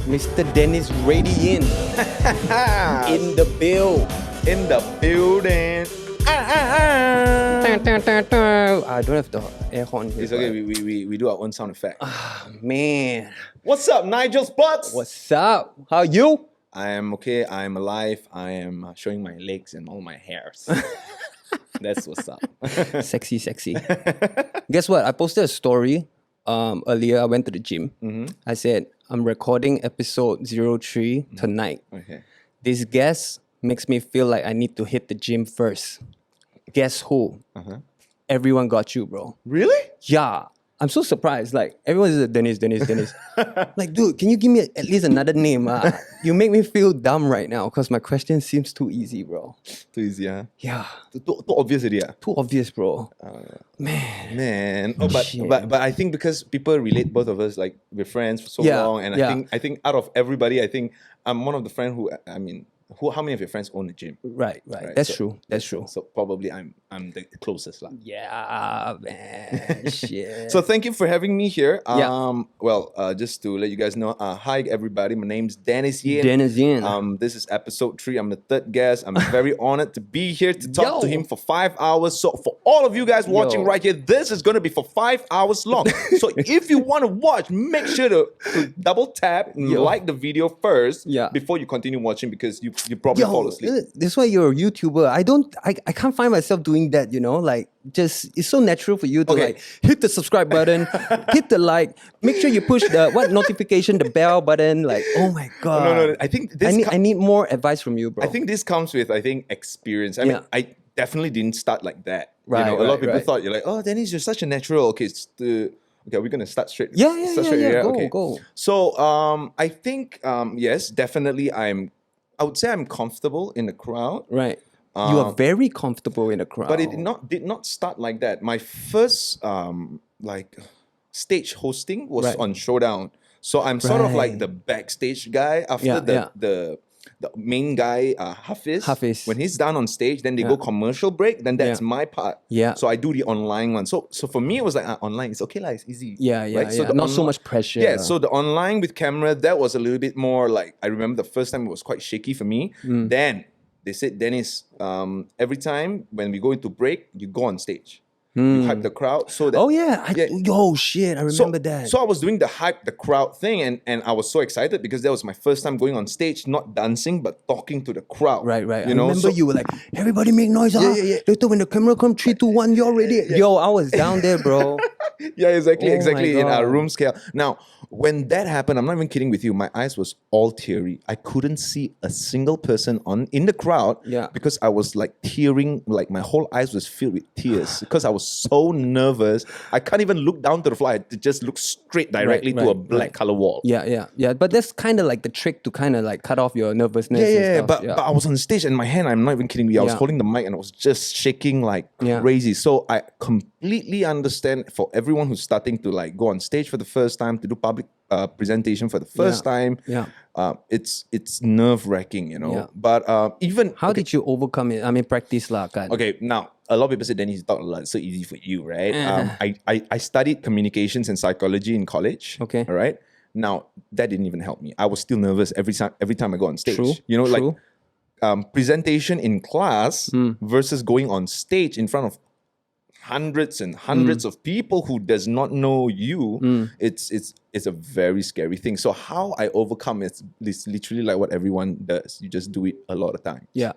Mr. Dennis Radiant in the bill. In the building. I don't have the air horn here. It's okay. We do our own sound effect. Man, What's up, Nigel's Bucks? what's up? How you? I am okay. I am alive. I am showing my legs and all my hairs. That's what's up. Sexy. Guess what? I posted a story earlier. I went to the gym. I said, I'm recording episode 03 tonight. Okay. This guest makes me feel like I need to hit the gym first. Guess who? Everyone got you, bro. Really? Yeah. I'm so surprised. Like, everyone is Dennis. Like, dude, can you give me at least another name? You make me feel dumb right now because my question seems too easy, bro. Too easy, huh? Yeah. Too obvious already, yeah. Too obvious, bro. Man. Oh, Shit. but I think because people relate both of us, like we're friends for so Yeah, long, and yeah. I think out of everybody, I think I'm one of the friends who how many of your friends own a gym? Right. That's so- true. That's true. So probably I'm the closest lah. Yeah, man. Shit. So thank you for having me here. Yeah. Just to let you guys know, hi everybody. My name's Dennis Yin. Dennis Yin. This is episode 3. I'm the third guest. I'm very honored to be here to talk to Yo. him for 5 hours. So for all of you guys watching Yo. right here, this is going to be for 5 hours long. So if you want to watch, make sure to double tap and Yo. like the video first Yeah. before you continue watching, because you probably fall asleep. That's why you're a YouTuber. I can't find myself doing that, you know? Like, just, it's so natural for you to Okay. like, hit the subscribe button, hit the like, make sure you push the, notification, the bell button, like, oh my God. No. I think this I need more advice from you, bro. I think this comes with, experience. I mean, Yeah. I definitely didn't start like that. Right, a lot of people right. thought you're like, oh, Dennis, you're such a natural. Okay, okay, we're gonna start straight. Yeah, Start straight, Go, okay. go. So, I think, yes, definitely, I would say I'm comfortable in the crowd, Right. You are very comfortable in the crowd. but it did not start like that. My first stage hosting was Right. on Showdown. So I'm sort of like Right. the backstage guy after Yeah, the main guy, Hafiz. Hafiz. When he's done on stage, then they go commercial break. Then that's Yeah. my part. Yeah. So I do the online one. So for me, it was like online. It's okay, it's easy. Yeah. So the Not so much pressure. Yeah. So the online with camera, that was a little bit more like, I remember the first time it was quite shaky for me. Mm. Then they said, Dennis, every time when we go into break, you go on stage. Hmm. You hype the crowd so that. Oh yeah. Yeah. Yo, shit. I remember that. So I was doing the hype the crowd thing, and I was so excited because that was my first time going on stage, not dancing but talking to the crowd. Right. You know, I remember so, you were like, everybody make noise, yeah. Later when the camera come, 3, 2, 1, you're ready. Yo, I was down there, bro. Yeah, exactly, Oh my exactly in our God. room scale. Now, when that happened, I'm not even kidding with you. My eyes was all teary. I couldn't see a single person in the crowd. Yeah. Because I was like tearing, like my whole eyes was filled with tears because I was so nervous. I can't even look down to the floor. I had to just look straight directly to a black color wall. Yeah. But that's kind of like the trick to kind of like cut off your nervousness. Yeah, and stuff. but I was on stage and my hand, I'm not even kidding you, I was Yeah. holding the mic and I was just shaking like Yeah. crazy. So I completely understand for everyone who's starting to like go on stage for the first time, to do public presentation for the first time. Yeah. It's nerve-wracking, you know. Yeah. But even How did you overcome it? I mean, practice lah, kan. okay, now a lot of people say, Dennis, you talk a lot, it's so easy for you, right? I studied communications and psychology in college. Okay. All right. Now that didn't even help me. I was still nervous every time I go on stage. True, You know, true. like presentation in class Hmm. versus going on stage in front of hundreds and hundreds of people who does not know you. Hmm. It's a very scary thing. So how I overcome it is literally like what everyone does. You just do it a lot of times. Yeah.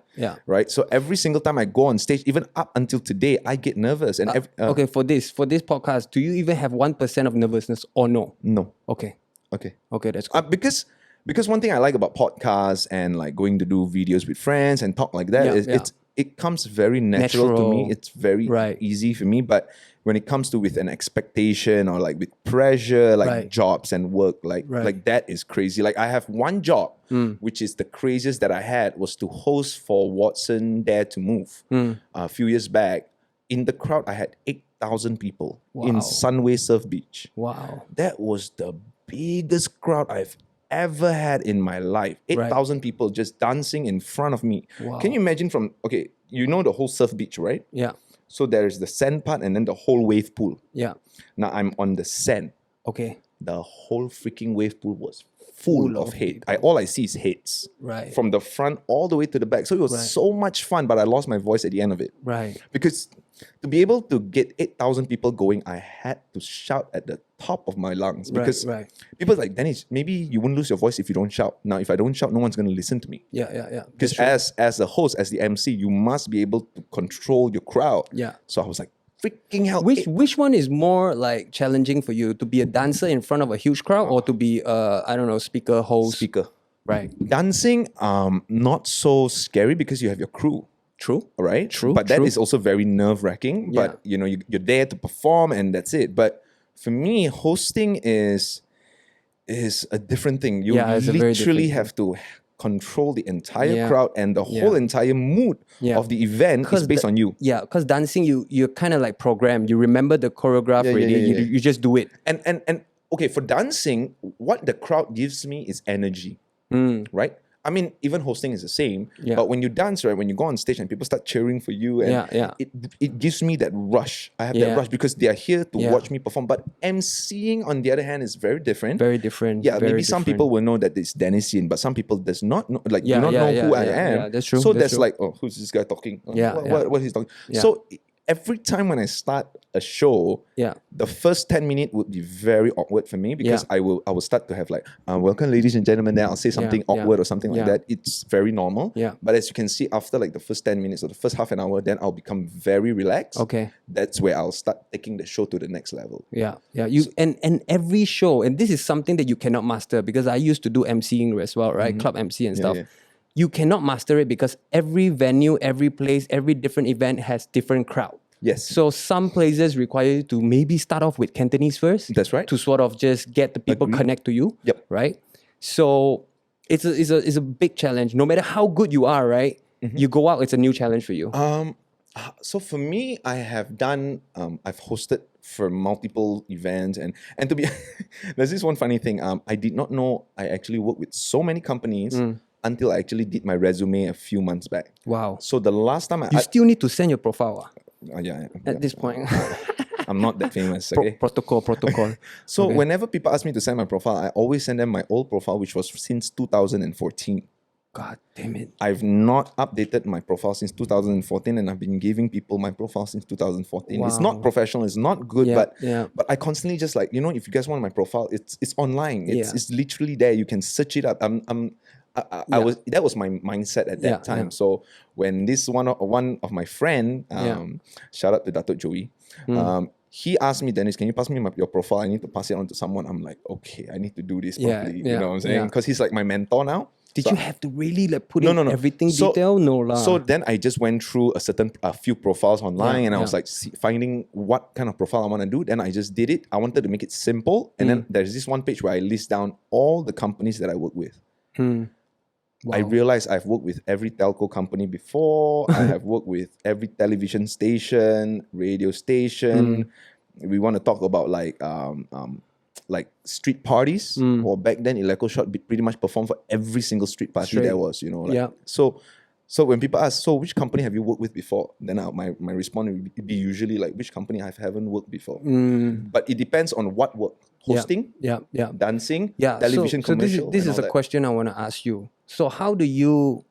Right. So every single time I go on stage, even up until today, I get nervous. And Okay, for this podcast, do you even have 1% of nervousness or no? no. Okay, Okay. that's good. Because one thing I like about podcasts and like going to do videos with friends and talk like that is it comes very natural to me. Natural. It's very Right. easy for me. But when it comes to with an expectation or like with pressure, like Right. jobs and work, Right. like that is crazy. Like I have one job, which is the craziest that I had, was to host for Watson Dare to Move a few years back. In the crowd, I had 8,000 people in Wow. Sunway Surf Beach. Wow. That was the biggest crowd I've ever had in my life. 8,000 people just dancing in front of me. Wow. Can you imagine you know the whole surf beach, right? Yeah. So there's the sand part and then the whole wave pool. Yeah. Now I'm on the sand. Okay. The whole freaking wave pool was full of hate. All I see is hates. Right. From the front all the way to the back. So it was Right. so much fun, but I lost my voice at the end of it. Right. Because to be able to get 8,000 people going, I had to shout at the top of my lungs. Because right. people are like, Dennis, maybe you won't lose your voice if you don't shout. Now, if I don't shout, no one's going to listen to me. Yeah. Because as a host, as the MC, you must be able to control your crowd. Yeah. So I was like, freaking hell. Which one is more like challenging for you, to be a dancer in front of a huge crowd or to be I don't know, speaker, host? Speaker. Right. Dancing, not so scary because you have your crew. True. Right? True, But that true. is also very nerve-wracking. Yeah. But you're there to perform and that's it. But for me, hosting is a different thing. You Yeah, it's a very literally different have to control the entire Yeah. crowd and the whole entire mood Yeah. of the event is based on you. Yeah, because dancing, you're kind of like programmed. You remember the choreograph already. yeah. You just do it. And okay, for dancing, what the crowd gives me is energy. Right? I mean, even hosting is the same. Yeah. But when you dance, right, when you go on stage and people start cheering for you, and Yeah. it gives me that rush. I have Yeah. that rush because they are here to Yeah. watch me perform. But emceeing, on the other hand, is very different. Very different. Yeah, very maybe some different. people will know that it's Dennisian, but some people does not know, like Yeah, do not yeah, know yeah, who I yeah, am. yeah, that's true, So that's that's true. like, oh, who's this guy talking? Yeah, yeah. What he's talking? Yeah. So every time when I start a show, Yeah. the first 10 minutes would be very awkward for me because Yeah. I will start to have like, welcome ladies and gentlemen, then I'll say something yeah, awkward or something like yeah. that. It's very normal. Yeah. But as you can see, after like the first 10 minutes or the first half an hour, then I'll become very relaxed. Okay. That's where I'll start taking the show to the next level. Yeah. You and every show, and this is something that you cannot master, because I used to do emceeing as well, right? Club MC and stuff. yeah. You cannot master it because every venue, every place, every different event has different crowd. Yes. So some places require you to maybe start off with Cantonese first. That's right. To sort of just get the people Agree. connect to you. Yep. Right. So it's a big challenge. No matter how good you are, right? You go out, it's a new challenge for you. So for me, I have done, I've hosted for multiple events and to be, there's this one funny thing. I did not know I actually work with so many companies until I actually did my resume a few months back. Wow. So the last time You still need to send your profile yeah, at this point. I'm not that famous. Okay. Protocol. So okay. whenever people ask me to send my profile, I always send them my old profile, which was since 2014. God damn it. I've not updated my profile since 2014, and I've been giving people my profile since 2014. It's Wow. not professional, it's not good, Yeah, but yeah. but I constantly just like, if you guys want my profile, it's online. Yeah. It's literally there. You can search it up. I Yeah. was that was my mindset at that Yeah, time. yeah. So when this one of my friend, shout out to Dato' Joey, he asked me, Dennis, can you pass me your profile? I need to pass it on to someone. I'm like, okay, I need to do this Yeah, properly. yeah, You know what I'm saying? yeah. Because he's like my mentor now. Did So- you have to really like put No, in no, no. everything So- detail? No lah. So then I just went through a few profiles online, Yeah, and I was yeah. like finding what kind of profile I want to do. Then I just did it. I wanted to make it simple, and then there's this one page where I list down all the companies that I work with. I Wow. realized I've worked with every telco company before. I have worked with every television station, radio station. We want to talk about like street parties. Or back then, Electroshot pretty much performed for every single street party Straight. there was. Yeah. So when people ask, so which company have you worked with before? Then my response would be usually like, which company I haven't worked before. But it depends on what work. Hosting, Yeah. dancing, Yeah. television so commercial. this and is all a that. question I want to ask you. So how do you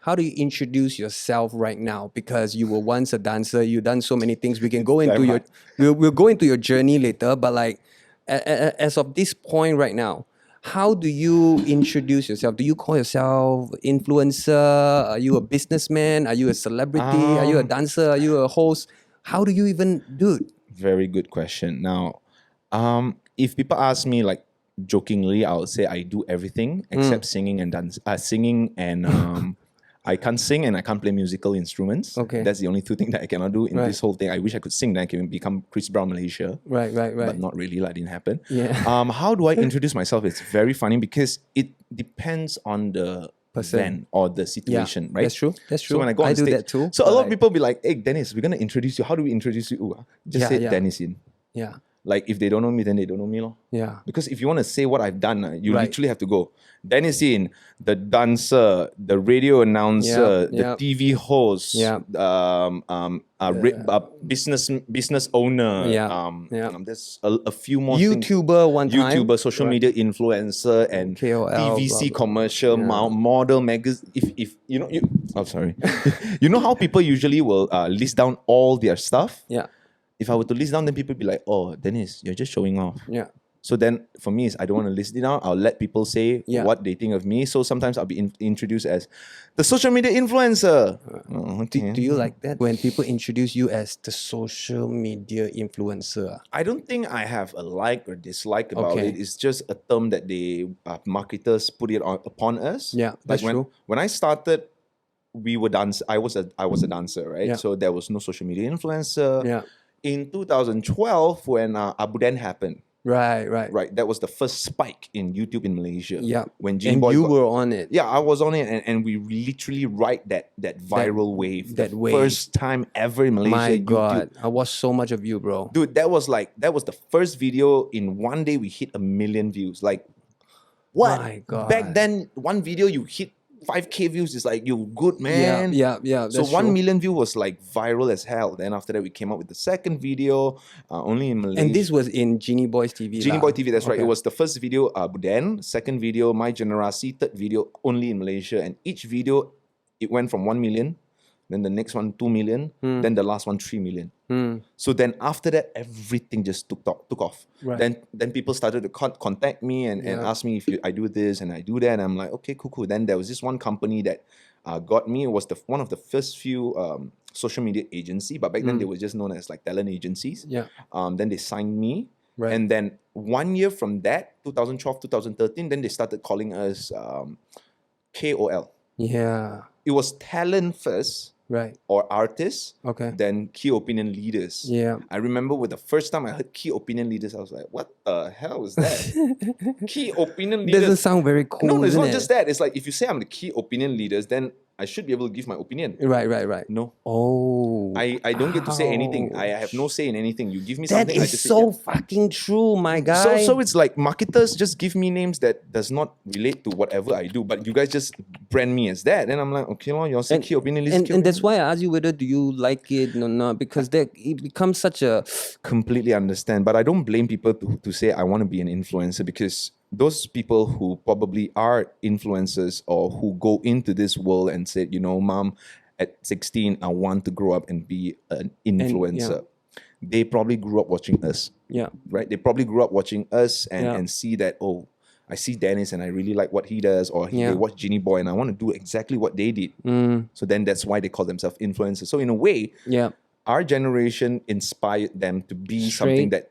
introduce yourself right now? Because you were once a dancer, you've done so many things. We can go into your we'll go into your journey later, but like as of this point right now, how do you introduce yourself? Do you call yourself influencer? Are you a businessman? Are you a celebrity? Are you a dancer? Are you a host? How do you even do it? Very good question. Now, if people ask me like jokingly, I would say I do everything except singing and dance. Singing and I can't sing and I can't play musical instruments. Okay. That's the only two things that I cannot do in Right. this whole thing. I wish I could sing, then I can become Chris Brown Malaysia. Right. But not really, that didn't happen. Yeah. How do I introduce myself? It's very funny because it depends on the Person. event or the situation, right? That's true. That's true. So when I go on do stage, that too. So a but lot of like- people be like, "Hey, Dennis, we're gonna introduce you. How do we introduce you?" Just Yeah, say yeah. Dennis in. Yeah. Like if they don't know me, then they don't know me, lor. Yeah. Because if you want to say what I've done, you Right. literally have to go. Dennis In, the dancer, the radio announcer, Yeah, yeah. the TV host, Yeah. business owner. Yeah, yeah. There's a few more things. YouTuber one time. YouTuber, social Right. media influencer, and KOL, TVC blah, blah, commercial, yeah. model magazine. If you know, oh sorry, you know how people usually will list down all their stuff. Yeah. If I were to list down, then people be like, "Oh, Dennis, you're just showing off." Yeah. So then, for me, is I don't want to list it down. I'll let people say Yeah. what they think of me. So sometimes I'll be introduced as the social media influencer. Oh, okay. Do you like that when people introduce you as the social media influencer? I don't think I have a like or dislike about Okay. it. It's just a term that they marketers put it upon us. Yeah, that's when, true. When I started, we were dance. I was a dancer, right? Yeah. So there was no social media influencer. Yeah. In 2012, when Abu Dhabi happened, Right. right, that was the first spike in YouTube in Malaysia. Yeah. When Genie And Boy you got- were on it. Yeah, I was on it, and we literally ride that viral wave. that the wave. First time ever in Malaysia. My YouTube. God, I watched so much of you, bro. Dude, that was the first video in one day we hit 1 million views. Like, what? My God. Back then, one video you hit 5K views is like, you're good, man. Yeah. So That's 1 true. million view was like viral as hell. Then after that, we came up with the second video, only in Malaysia. And this was in Genie Boys TV. Genie lah. Boy TV, that's right. Okay. It was the first video, Buden. Second video, My Generasi. Third video, only in Malaysia. And each video, it went from 1 million. Then the next one, 2 million. Then the last one, 3 million. So then after that, everything just took off. Right. Then people started to contact me and ask me if I do this and I do that. And I'm like, okay, cool. Then there was this one company that got me. It was one of the first few social media agency. But back then, they were just known as like talent agencies. Yeah. Then they signed me. Right. And then 1 year from that, 2012, 2013, then they started calling us KOL. Yeah. It was talent first Right. or artists, Okay. then key opinion leaders. Yeah. I remember with the first time I heard key opinion leaders, I was like, what the hell is that? Key opinion leaders. Doesn't sound very cool. No, it's isn't not it? just that. It's like if you say I'm the key opinion leaders, then I should be able to give my opinion. Right. No. Oh. I don't get to say anything. I have no say in anything. You give me something, That I is just say, so yeah. fucking true, my guy. So it's like marketers just give me names that does not relate to whatever I do, but you guys just brand me as that. And I'm like, okay, well, you're saying key opinion leaders. and that's why I asked you whether do you like it or not, because that it becomes such a completely understand, but I don't blame people to say I want to be an influencer, because those people who probably are influencers or who go into this world and said, you know, mom, at 16, I want to grow up and be an influencer. They probably grew up watching us, yeah. right? They probably grew up watching us and, Yeah. and see that, oh, I see Dennis and I really like what he does, or Yeah. they watch Genie Boy and I want to do exactly what they did. So then that's why they call themselves influencers. So in a way, Yeah. our generation inspired them to be Straight. something that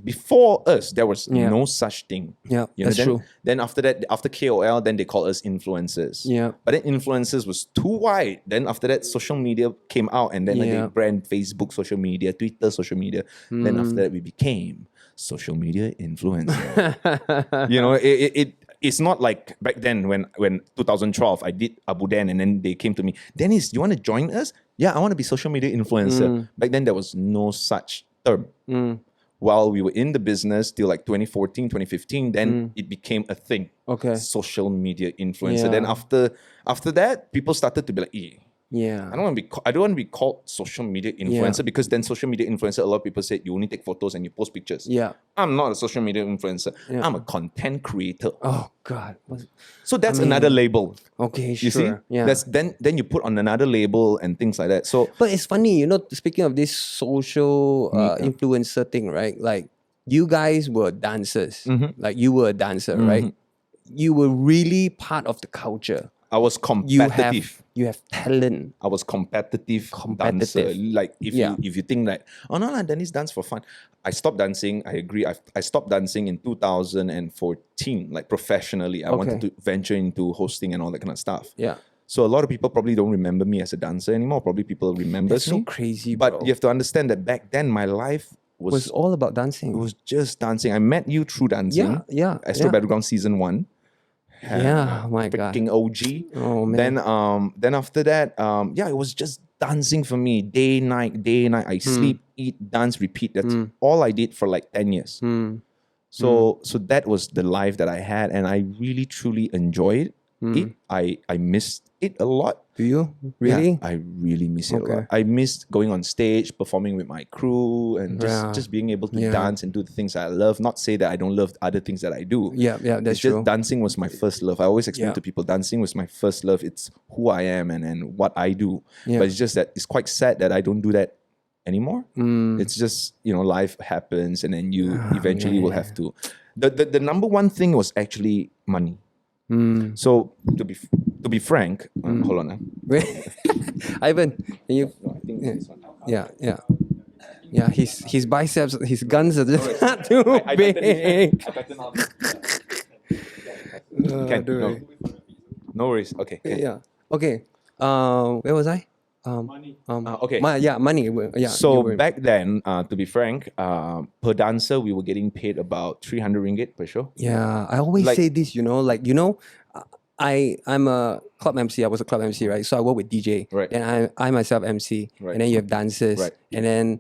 before us there was Yeah. no such thing. Yeah, You know, that's then, true. then after that, after KOL, then they call us influencers. Yeah. But then influencers was too wide. Then after that, social media came out, and then like, Yeah. they brand Facebook social media, Twitter social media. Then after that, we became social media influencer. You know, it's not like back then when 2012 I did Abu Dhabi and then they came to me, Dennis, you want to join us? Yeah, I want to be social media influencer. Back then there was no such term. While we were in the business till like 2014, 2015, then it became a thing. Okay. Social media influencer. Then Yeah. after that, people started to be like, Yeah. I don't want to be called social media influencer, Yeah. because then social media influencer, a lot of people said you only take photos and you post pictures. Yeah. I'm not a social media influencer. Yeah. I'm a content creator. Oh God. So that's another label. Okay, You see? sure. Yeah. That's then you put on another label and things like that. So But it's funny, you know, speaking of this social influencer thing, right? Like you guys were dancers. Like you were a dancer, right? You were really part of the culture. I was competitive. You have talent. I was competitive dancer. Like if you think that, oh no, Dennis dance for fun. I stopped dancing. I agree. I stopped dancing in 2014, like professionally. I wanted to venture into hosting and all that kind of stuff. Yeah. So a lot of people probably don't remember me as a dancer anymore. Probably people remember That's so me. crazy, bro. But you have to understand that back then my life was was all about dancing. it was just dancing. I met you through dancing. Yeah. Astro Battleground season 1. Yeah, my God. Freaking OG. Oh man. Then after that, it was just dancing for me day, night, day, night. I sleep, eat, dance, repeat. That's all I did for like 10 years. So that was the life that I had, and I really truly enjoyed it. I missed it a lot. Do you really? Yeah, I really miss it a Okay. lot. I missed going on stage, performing with my crew, and Yeah. just being able to Yeah. dance and do the things I love. Not say that I don't love other things that I do. Yeah, that's It's just true. dancing was my first love. I always explain Yeah. to people dancing was my first love. It's who I am and what I do. Yeah. But it's just that it's quite sad that I don't do that anymore. Mm. It's just, life happens, and then you eventually will have to. The number one thing was actually money. So to be frank, hold on. Wait, Ivan, can you? No, I think this one. Yeah. His biceps, his guns are just too I tighten big. this. I tighten all this. Can, no. No worries. Okay. Yeah. Okay. Where was I? Money. Okay. Money. Yeah. So you were- back then, to be frank, per dancer we were getting paid about 300 ringgit per show. Yeah, I always Like- say this, I'm a club MC. I was a club MC, right? So I work with DJ. Right. And I myself MC. Right. And then you have dancers. Right. And then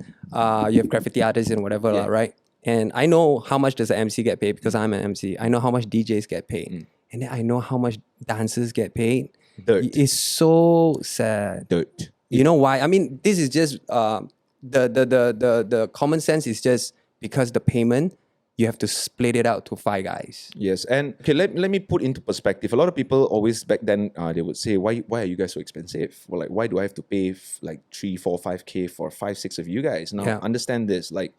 you have graffiti artists and whatever, Yeah. right? And I know how much does an MC get paid because I'm an MC. I know how much DJs get paid. Mm. And then I know how much dancers get paid. Dirt. It's so sad. Dirt. You know why? I mean, this is just the common sense is just because the payment, you have to split it out to 5 guys. Yes, and okay, let me put into perspective. A lot of people always back then they would say, why are you guys so expensive? Well, like, why do I have to pay like 3, 4, 5K for 5, 6 of you guys? Now Yeah. understand this, like,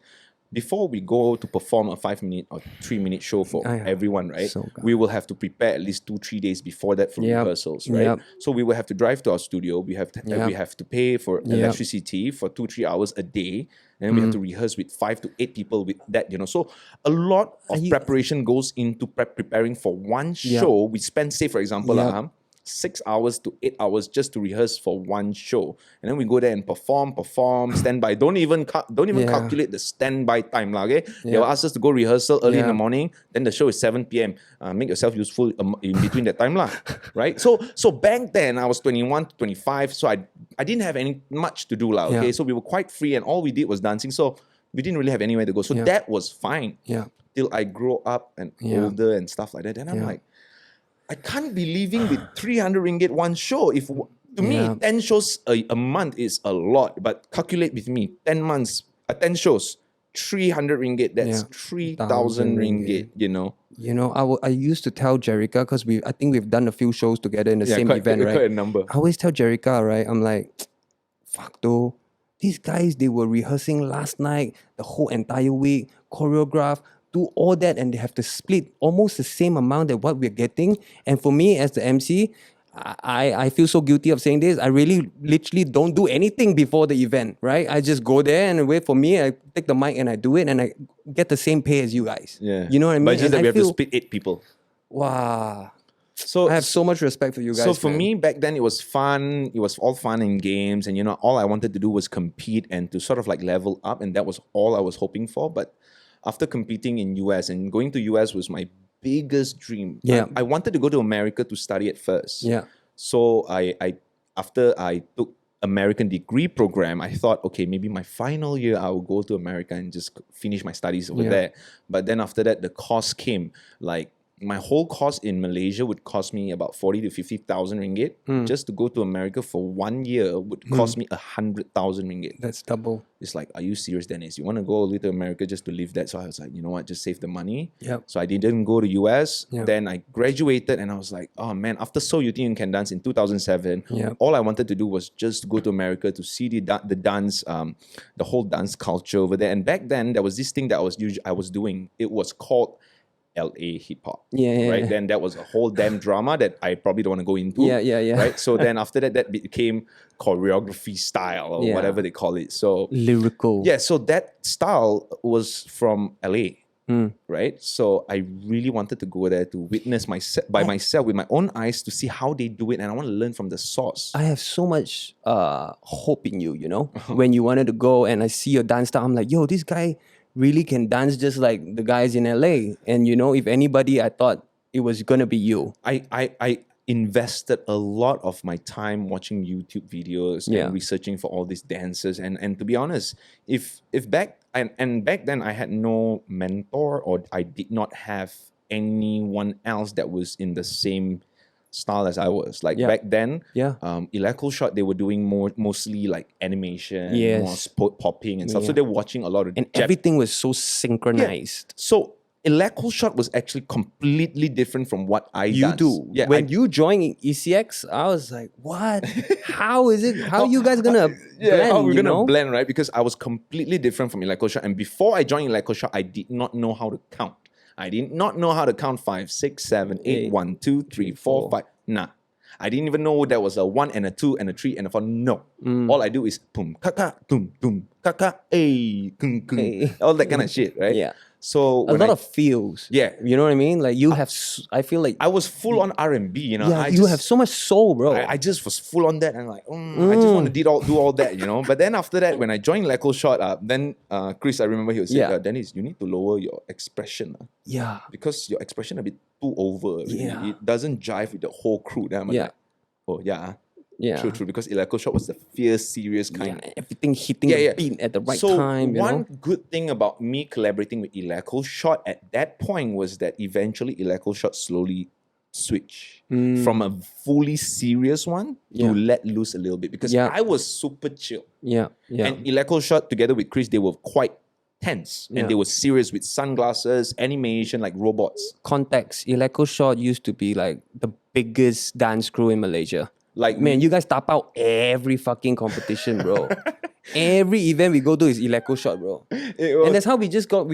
before we go to perform a 5-minute or 3-minute show for yeah. everyone, right? So good. We will have to prepare at least 2-3 days before that for Yep. rehearsals, right? Yep. So we will have to drive to our studio. We have to pay for electricity for 2-3 hours a day, and we have to rehearse with 5 to 8 people with that. So a lot of preparation goes into preparing for one show. We spend, say for example, Yep. 6 hours to 8 hours just to rehearse for one show, and then we go there and perform, stand by. Don't even Yeah. calculate the standby time, lah. Okay, they Yeah. will ask us to go rehearsal early in the Yeah. morning. Then the show is 7 p.m. Make yourself useful in between that time, lah. Right? So back then I was 21 to 25, so I didn't have any much to do, lah. Okay, Yeah. so we were quite free, and all we did was dancing. So we didn't really have anywhere to go. So Yeah. that was fine Yeah. till I grow up and Yeah. older and stuff like that. Then I'm Yeah. like, I can't be living with 300 ringgit one show. To me, Yeah. 10 shows a month is a lot. But calculate with me, 10 months, 10 shows, 300 ringgit. That's Yeah. 3,000 ringgit, I used to tell Jerica, because I think we've done a few shows together in the same quite, event, quite right? a number. I always tell Jerica, right? I'm like, fuck though. These guys, they were rehearsing last night, the whole entire week, choreograph, do all that, and they have to split almost the same amount that what we're getting. And for me as the MC, I feel so guilty of saying this. I really literally don't do anything before the event, right? I just go there and wait for me. I take the mic and I do it, and I get the same pay as you guys. Yeah. You know what I mean? But it's just And that we I have to feel, split 8 people. wow. So I have so much respect for you guys. So for man. me back then, it was fun. It was all fun and games, and all I wanted to do was compete and to sort of like level up, and that was all I was hoping for. But after competing in US, and going to US was my biggest dream. Yeah. I wanted to go to America to study at first. Yeah. So after I took American degree program, I thought, okay, maybe my final year I will go to America and just finish my studies over Yeah. there. But then after that, the cost came. Like, my whole cost in Malaysia would cost me about 40 to 50,000 ringgit. Just to go to America for 1 year would cost me 100,000 ringgit. That's double. It's like, are you serious, Dennis? You want to go all the way to America just to live that? So I was like, you know what, just save the money. Yep. So I didn't go to US. Yeah. Then I graduated, and I was like, oh man, after So You Think You Can Dance in 2007, Yeah. all I wanted to do was just go to America to see the dance, the whole dance culture over there. And back then, there was this thing that I was doing. It was called LA hip hop. Yeah. Right. Then that was a whole damn drama that I probably don't want to go into. Yeah. Right. So then after that became choreography style or Yeah. whatever they call it. So Lyrical. yeah, so that style was from LA. Right. So I really wanted to go there to witness myself with my own eyes to see how they do it, and I want to learn from the source. I have so much hope in you, when you wanted to go and I see your dance style, I'm like, yo, this guy really can dance just like the guys in LA. And if anybody, I thought it was gonna be you. invested a lot of my time watching YouTube videos Yeah. and researching for all these dancers. And to be honest, if back then I had no mentor, or I did not have anyone else that was in the same style as I was. Like Yeah. back then, Yeah. Electrical Shot, they were doing mostly like animation, Yes. more popping and stuff. So Yeah. they were watching a lot of And Jap- everything was so synchronized. So Electrical Shot was actually completely different from what I You dance. do. Yeah, When you joined ECX, I was like, what? How is it? How you guys gonna blend? how we're you gonna know? blend, right? Because I was completely different from Electrical Shot. And before I joined Electrical Shot, I did not know how to count. I did not know how to count 5, 6, 7, 8, Eight, 1, 2, 3, 4, 5. Nah. I didn't even know there was a 1 and a 2 and a 3 and a 4. No. All I do is boom, kaka, boom, boom, kaka, ay, kung, kung. Hey. All that kind of shit, right? Yeah. So A when lot I, of feels. Yeah. You know what I mean? Like you have, I feel like, I was full on R&B, you know. yeah, I you just, have so much soul, bro. I just was full on that, and like, I just want to do all that, you know. But then after that, when I joined Electrical Shot, then Chris, I remember he was saying, Yeah. Dennis, you need to lower your expression yeah. because your expression a bit too over. Really. Yeah. It doesn't jive with the whole crew. Then I'm Yeah. like, oh yeah, Yeah. true. Because Electrical Shot was the fierce, serious kind. Yeah, everything hitting Yeah, the yeah. beat at the right So time. You one know? good thing about me collaborating with Electrical Shot at that point was that eventually Electrical Shot slowly switched from a fully serious one to Yeah. let loose a little bit, because Yeah. I was super chill. Yeah. Yeah. And Electrical Shot together with Chris, they were quite tense, Yeah. and they were serious with sunglasses, animation, like robots. Context. Electrical Shot used to be like the biggest dance crew in Malaysia. Like Man, you guys tap out every fucking competition, bro. Every event we go to is Electrical Shot, bro. it was- And that's how we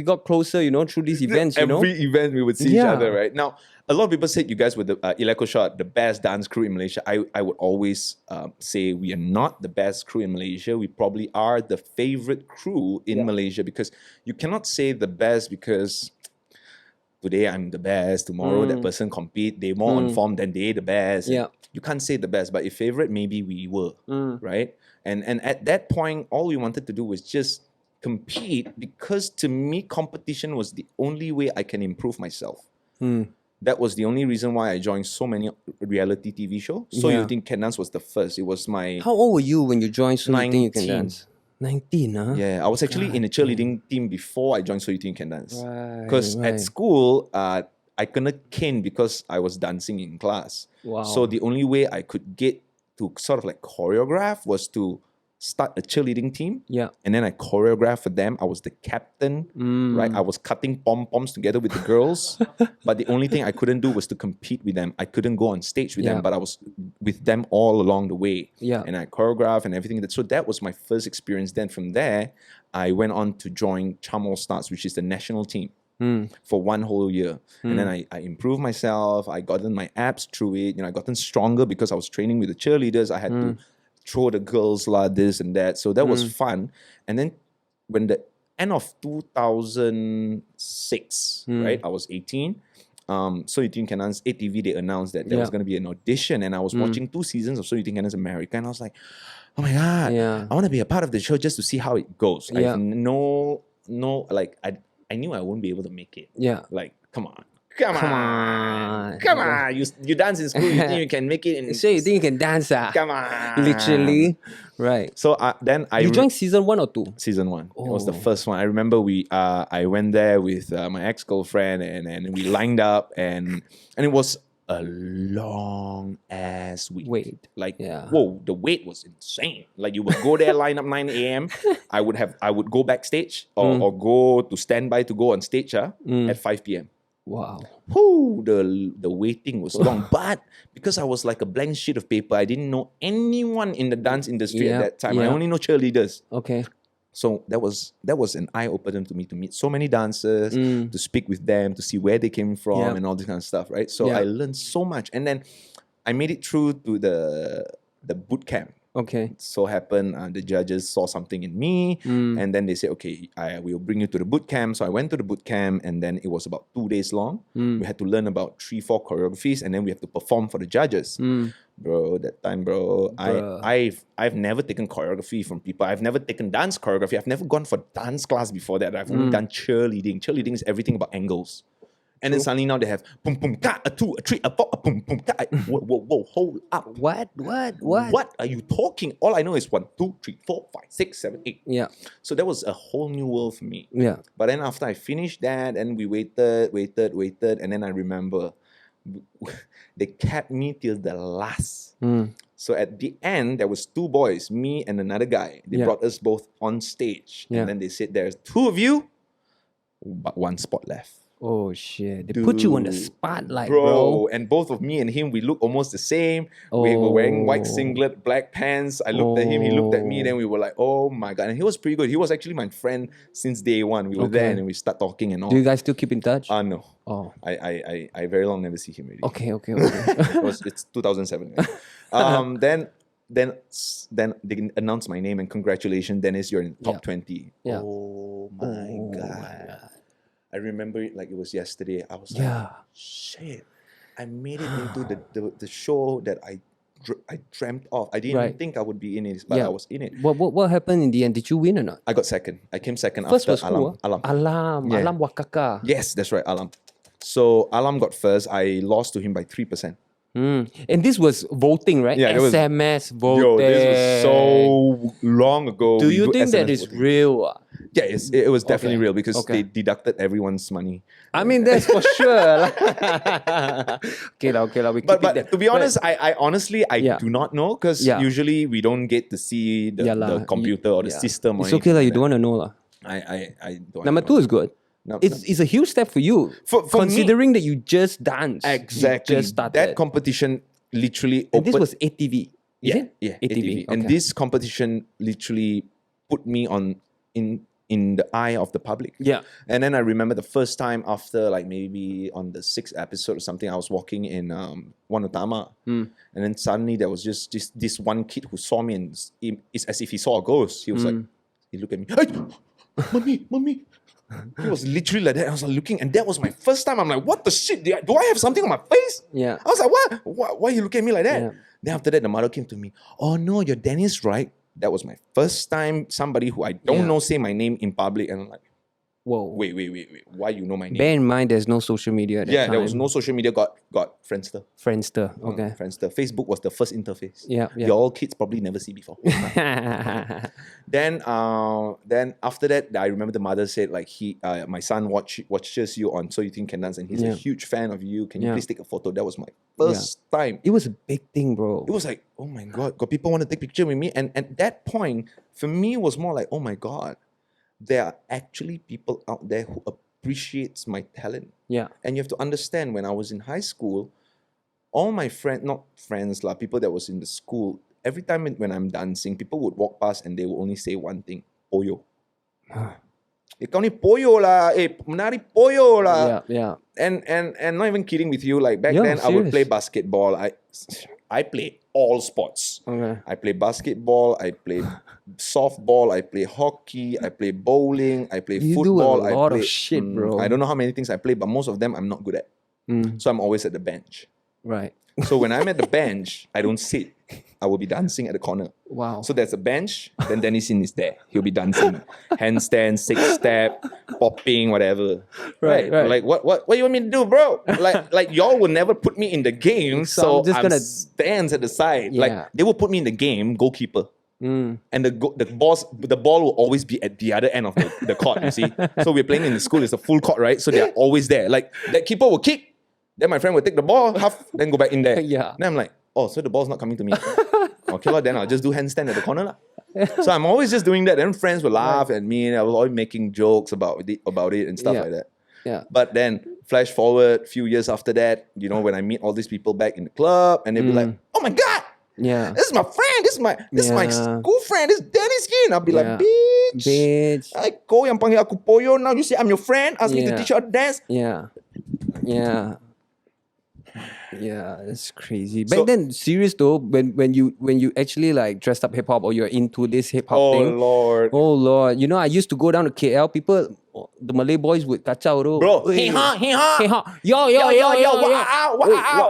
got closer, you know, through these events, you know. every event we would see each Yeah. other, right? Now, a lot of people said you guys were the Electrical Shot, the best dance crew in Malaysia. I would always say we are not the best crew in Malaysia. We probably are the favorite crew in Malaysia, because you cannot say the best because today I'm the best, tomorrow that person compete, they more on form than they the best. Yeah. You can't say the best, but if favorite, maybe we were, right? And at that point, all we wanted to do was just compete, because to me, competition was the only way I can improve myself. That was the only reason why I joined so many reality TV shows. So Yeah. You Think Can Dance was the first. It was my... How old were you when you joined So You Think You Can 19. Dance? 19, huh? Yeah, I was actually in a cheerleading team before I joined So You Think You Can Dance. Right, Because right. at school, I couldn't cane because I was dancing in class. Wow. So the only way I could get to sort of like choreograph was to start a cheerleading team. Yeah. And then I choreographed for them. I was the captain, right? I was cutting pom-poms together with the girls. But the only thing I couldn't do was to compete with them. I couldn't go on stage with Yeah. them, but I was with them all along the way. Yeah. And I choreographed and everything. So that was my first experience. Then from there, I went on to join Charm All Stars, which is the national team. For 1 whole year. And then I improved myself. I gotten my abs through it. You know, I gotten stronger because I was training with the cheerleaders. I had to throw the girls like this and that. So that was fun. And then when the end of 2006, right, I was 18. So You Think Can Dance, ATV, they announced that there was Yeah. going to be an audition. And I was watching 2 seasons of So You Think Can Dance America. And I was like, oh my God, Yeah. I want to be a part of the show just to see how it goes. I Yeah. have like, I knew I won't be able to make it. Yeah. Like, come on. Come on. Come on. You dance in school, you think you can make it in... So you think you can dance, ah? Come on. Literally. Right. So then I... You joined season 1 or 2? Season 1. It was the Oh. first one. I remember I went there with my ex-girlfriend, and we lined up, and it was a long ass week. Wait. Like, Yeah. whoa, the wait was insane. Like, you would go there, line up 9 a.m. I would go backstage or go to standby to go on stage at 5 p.m. Wow. Whoo, the waiting was long. But because I was like a blank sheet of paper, I didn't know anyone in the dance industry Yeah, at that time. I yeah. only know cheerleaders. Okay. So that was an eye opener to me, to meet so many dancers, to speak with them, to see where they came from, Yeah. and all this kind of stuff, right? So Yeah. I learned so much, and then I made it through to the boot camp. Okay. So happened, the judges saw something in me, and then they said, okay, I will bring you to the boot camp. So I went to the boot camp, and then it was about 2 days long. We had to learn about 3-4 choreographies, and then we have to perform for the judges. Bro, that time, bro, Bruh. I've never taken choreography from people. I've never taken dance choreography. I've never gone for dance class before that. I've only done cheerleading. Cheerleading is everything about angles. And then suddenly now they have boom boom ka, a 2, a 3, a 4, a boom boom ka. Whoa, hold up. What? What are you talking? All I know is 1, 2, 3, 4, 5, 6, 7, 8. Yeah. So that was a whole new world for me. Yeah. But then after I finished that, and we waited, and then I remember they kept me till the last. So at the end, there was 2 boys, me and another guy. They brought us both on stage. Yeah. And then they said, there's 2 of you, but 1 spot left. Oh shit! They put you on the Dude. spotlight, Bro, bro. and both of me and him, we look almost the same. We were wearing white singlet, black pants. I looked at him, he looked at me, then we were like, oh my God. And he was pretty good. He was actually my friend since day one. We were there and we start talking and all. Do you guys still keep in touch? No. Oh. I very long never see him already. Okay. It's 2007. Right? Then they announced my name and congratulations, Dennis, you're in top 20. Yeah. Oh my God. I remember it like it was yesterday. I was Yeah. like, shit, I made it into the show that I dreamt of. I didn't even think I would be in it, but I was in it. What happened in the end? Did you win or not? I got second. I came second First after was who? Alam. Alam. Yeah. Alam Wakaka. Yes, that's right, Alam. So Alam got first. I lost to him by 3%. And this was voting, right? Yeah, it was- SMS voting. Yo, this was so long ago. Do We you think that SMS is voting. real? Yeah, it was definitely Okay. real because Okay. they deducted everyone's money. I mean, that's for sure. Okay, lah. We keep it there. But to be honest, I honestly Yeah. do not know because Yeah. usually we don't get to see the, Yeah lah. the computer or the Yeah. system. It's or okay, lah. You anything don't want to know, lah. like that. I don't. Number 2 is good. No, It's a huge step for you, For me- considering that you just danced. exactly You just started. that competition literally and this opened. was ATV. Is it? Yeah, ATV. And okay. this competition literally put me on in the eye of the public. Yeah. And then I remember the first time after like maybe on the 6th episode or something, I was walking in Wanatama. And then suddenly there was just this one kid who saw me and it's as if he saw a ghost. He was like, he looked at me, hey, mommy. He was literally like that. I was like looking, and that was my first time. I'm like, what the shit? Do I have something on my face? Yeah. I was like, what? Why you looking at me like that? Yeah. Then after that, the mother came to me. Oh no, you're Dennis, right? That was my first time somebody who I don't know say my name in public, and I'm like, Whoa. wait. Why you know my name? Bear in mind, there's no social media at that time. There was no social media. Got Friendster. Friendster. Okay. Friendster. Facebook was the first interface. Yeah. Your kids probably never see before. Then after that, I remember the mother said like my son watches you on So You Think Can Dance, and he's a huge fan of you. Can you please take a photo? That was my first time. It was a big thing, bro. It was like, oh my God, got people want to take picture with me. And at that point, for me, it was more like, oh my God, there are actually people out there who appreciates my talent. Yeah. And you have to understand, when I was in high school, all my people that was in the school, every time when I'm dancing, people would walk past and they would only say one thing, Poyo. Ikaw ni Poyo lah, menari Poyo lah. Yeah. And not even kidding with you, like back Yeah, then I would serious. play basketball. I played all sports. Okay. I play basketball, I play softball, I play hockey, I play bowling, I play You do a football. lot I of play, shit, bro. I don't know how many things I play, but most of them I'm not good at. So I'm always at the bench. Right. So when I'm at the bench, I don't sit. I will be dancing at the corner. Wow. So there's a bench, then Dennison is there. He'll be dancing. Handstand, 6-step, popping, whatever. Right. Like what you want me to do, bro? Like y'all will never put me in the game, so I'm just I'm gonna- stands at the side. Yeah. Like they will put me in the game, goalkeeper. And the ball will always be at the other end of the court, you see. So we're playing in the school, it's a full court, right? So they're always there. Like that keeper will kick, then my friend will take the ball, half, then go back in there. Yeah. Then I'm like, oh, so the ball's not coming to me. Okay, well, then I'll just do handstand at the corner. Lah. So I'm always just doing that. Then friends will laugh at me, and I was always making jokes about it and stuff Yeah. like that. Yeah. But then flash forward a few years after that, when I meet all these people back in the club, and they'll be like, oh my God, Yeah. this is my friend, this is my Yeah. school friend, this is Danny Skin. I'll be Yeah. like, bitch. Bitch. I go yang panggil aku Poyo, now you say I'm your friend, ask me to Yeah. teach you how to dance. Yeah. Yeah, that's crazy. Back So- then, serious though, when you actually like dressed up hip hop or you're into this hip hop thing. Lord. Oh Lord. I used to go down to KL, the Malay boys would kacau though. Bro, Hey, hey ha, hey ha. Hey, ha. Yo,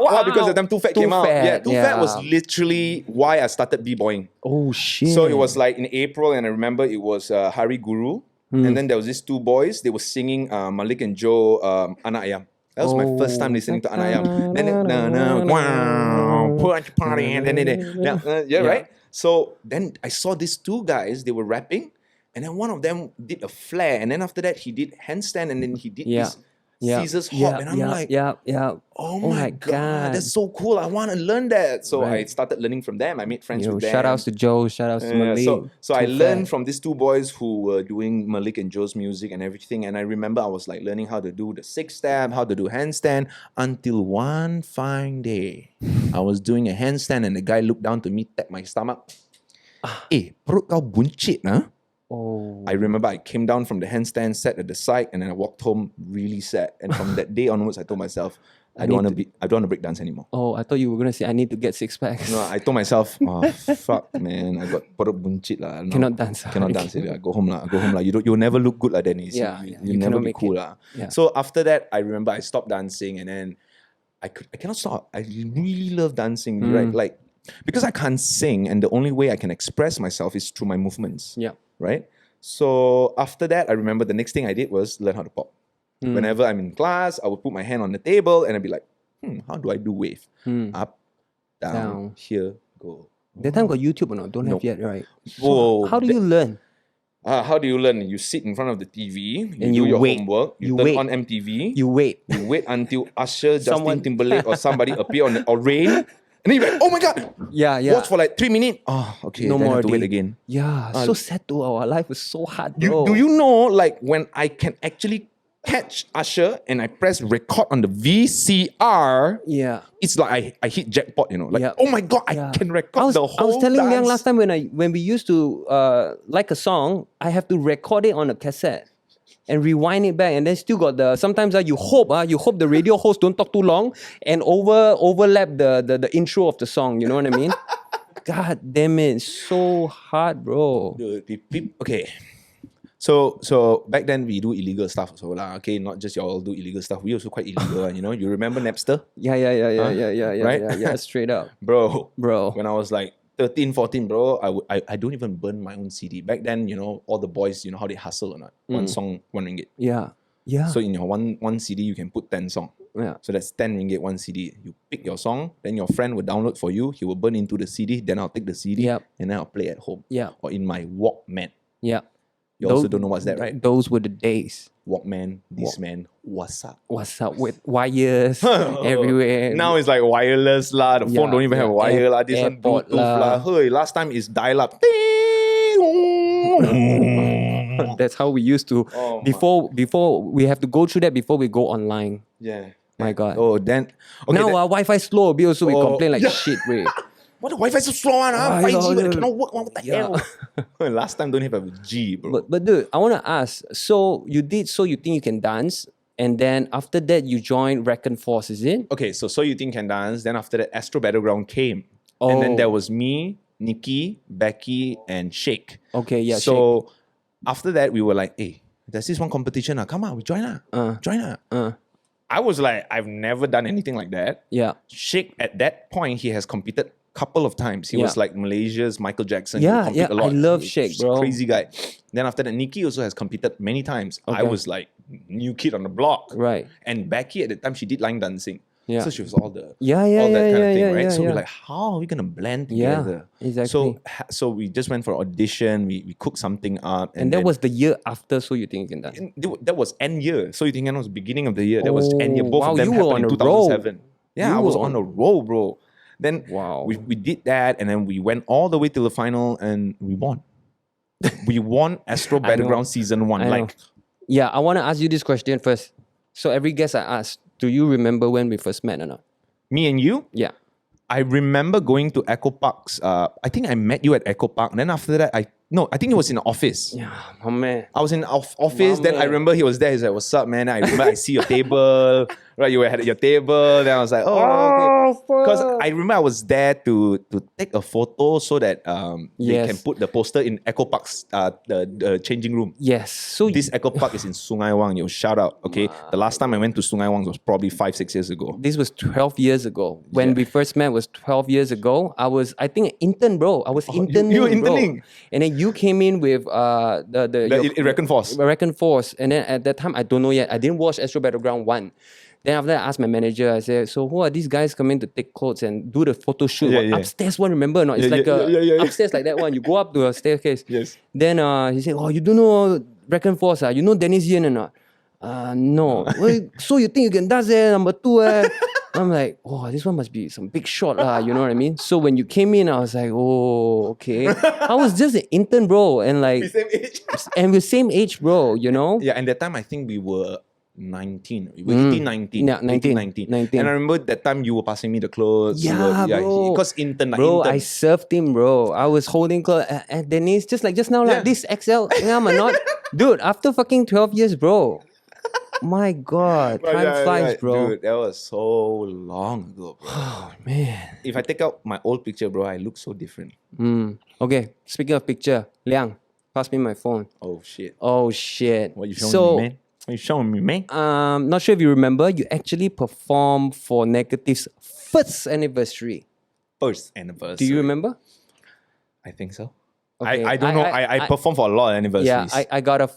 Wow, because the time Too Fat came out. Yeah, Too Fat was yeah. literally why I started b-boying. Oh shit. So it was like in April, and I remember it was Hari Guru, and then there was these 2 boys. They were singing Malik and Joe, Anak Ayam. That was my first time listening to Anayam. Then wow, punch party, and yeah, right. So then I saw these two guys. They were rapping, and then one of them did a flare, and then after that he did handstand, and then he did this Caesar's hop, and I'm like, oh my god, that's so cool. I want to learn that. So I started learning from them. I made friends with them. Shout outs to Joe, shout outs to Malik. So I learned from these two boys who were doing Malik and Joe's music and everything. And I remember I was like learning how to do the six step, how to do handstand, until one fine day I was doing a handstand and the guy looked down to me, tapped my stomach. Perut kau buncit, huh? Oh. I remember I came down from the handstand, sat at the side, and then I walked home really sad. And from that day onwards, I told myself, I don't want to break dance anymore. Oh, I thought you were gonna say I need to get six packs. No, I told myself, fuck man, I got perut buncit lah. No, Cannot dance. Cannot dance. Go home lah. You'll never look good like Dennis. You never be cool lah. Yeah. So after that, I remember I stopped dancing, and then I cannot stop. I really love dancing, right? Like, because I can't sing, and the only way I can express myself is through my movements. Yeah. Right? So after that, I remember the next thing I did was learn how to pop. Whenever I'm in class, I would put my hand on the table and I'd be like, how do I do wave? Up, down, here, go. That time got YouTube or not? Don't have yet, right? Whoa, how do you learn? How do you learn? You sit in front of the TV, and do your wait. homework, you turn on MTV, you wait until Usher, Justin Timberlake or somebody appear or Rain. And then you're like, oh my god! Yeah. Watch for like 3 minutes. Oh, okay. No then more. I have to wait again. Yeah, so sad too. Our life is so hard, bro. Do you know, like, when I can actually catch Usher and I press record on the VCR, it's like I hit jackpot, you know. Like, oh my god, I can record the whole I was telling dance. Liang last time when we used to like a song, I have to record it on a cassette and rewind it back, and then still got the sometimes you hope the radio host don't talk too long and overlap the intro of the song. You know what I mean? God damn it, so hard, bro. Dude, okay. So back then we do illegal stuff also lah. Okay, not just y'all do illegal stuff. We also quite illegal, you know. You remember Napster? Yeah. Right? Yeah, straight up, bro. When I was like 13, 14, bro, I don't even burn my own CD. Back then, you know, all the boys, you know how they hustle or not. One song, 1 ringgit. Yeah. So in your one CD, you can put 10 songs. Yeah. So that's 10 ringgit, 1 CD. You pick your song, then your friend will download for you. He will burn into the CD, then I'll take the CD and then I'll play at home. Yeah. Or in my Walkman. Yeah. You also don't know what's that, right? Those were the days. Walkman, Discman, what's up? What's up with wires everywhere? Now it's like wireless lah. The phone don't even have wire lah. This one Bluetooth lah. Hey, last time is dial up. That's how we used to. Before we have to go through that before we go online. Yeah. My God. Oh, then okay, now our Wi-Fi slow. We also we complain like shit, way. What the Wi-Fi so slow, 5G, but it cannot work. What the hell? Last time don't have a G, bro. But dude, I want to ask. So you think you can dance, and then after that you joined Reckon Force, is it? Okay, so you think can dance. Then after that, Astro Battleground came, and then there was me, Nikki, Becky, and Shake. Okay, yeah. So after that, we were like, hey, there's this one competition. Come on, we join lah. Join lah. I was like, I've never done anything like that. Yeah. Shake, at that point, he has competed couple of times. He was like Malaysia's Michael Jackson. Yeah, a lot. I love Shake, bro. Crazy guy. Then after that, Nikki also has competed many times. I was like new kid on the block. Right. And Becky at the time, she did line dancing. Yeah. So she was all that kind of thing, right? So we're like, how are we gonna blend together? Yeah, exactly. So we just went for audition. We cooked something up, and that was the year after. So you think you can dance? That was end year. So you think that was beginning of the year. That was end year. Both of them you were happened in 2007. Yeah, I was on a roll, bro. Then we did that, and then we went all the way till the final, and we won. We won Astro Battleground Season 1. I want to ask you this question first. So every guest I ask, do you remember when we first met or not? Me and you? Yeah. I remember going to Echo Parks. I think I met you at Echo Park. And then after that, I think it was in the office. Yeah, my man. I was in the office. Then I remember he was there. He's like, what's up, man? I remember I see your table. Right, you were at your table. Then I was like, okay. Because I remember I was there to take a photo so that they can put the poster in Echo Park's the changing room. Yes. So this Echo Park is in Sungai Wang. You shout out. Okay. The last time I went to Sungai Wang was probably 5-6 years ago. This was 12 years ago. When we first met was 12 years ago. I was, I think, an intern, bro. I was interning. You were interning. And then you came in with the Reckon Force. Reckon Force. And then at that time, I don't know yet. I didn't watch Astro Battleground 1. Then after that, I asked my manager, I said, so who are these guys coming to take clothes and do the photo shoot? Yeah, What, yeah. upstairs one, remember or not? It's like upstairs like that one. You go up to a staircase. Yes. Then he said, oh, you don't know Reckon Force, you know Dennis Yen or not? No. Well, so you think you can dance there, number 2 I'm like, oh, this one must be some big shot you know what I mean? So when you came in, I was like, oh, okay. I was just an intern, bro, and like, Same age. and we're same age, bro, you know? Yeah, and that time I think we were 19. We were 18, 19. Yeah, 19, 19. 19. And I remember that time you were passing me the clothes. Yeah, bro. Because intern. Bro, intern. I served him, bro. I was holding clothes. And Denise, just like just now, like this XL, am I not? Dude, after fucking 12 years, bro. My God, But time flies, bro. Dude, that was so long ago, bro. Oh, man. If I take out my old picture, bro, I look so different. Okay, speaking of picture, Liang, pass me my phone. Oh, shit. Oh, shit. What you showing me, man? What you showing me, man? Not sure if you remember, you actually performed for Negative's first anniversary. First anniversary. Do you remember? I think so. Okay, I don't know. I performed for a lot of anniversaries. Yeah, I got a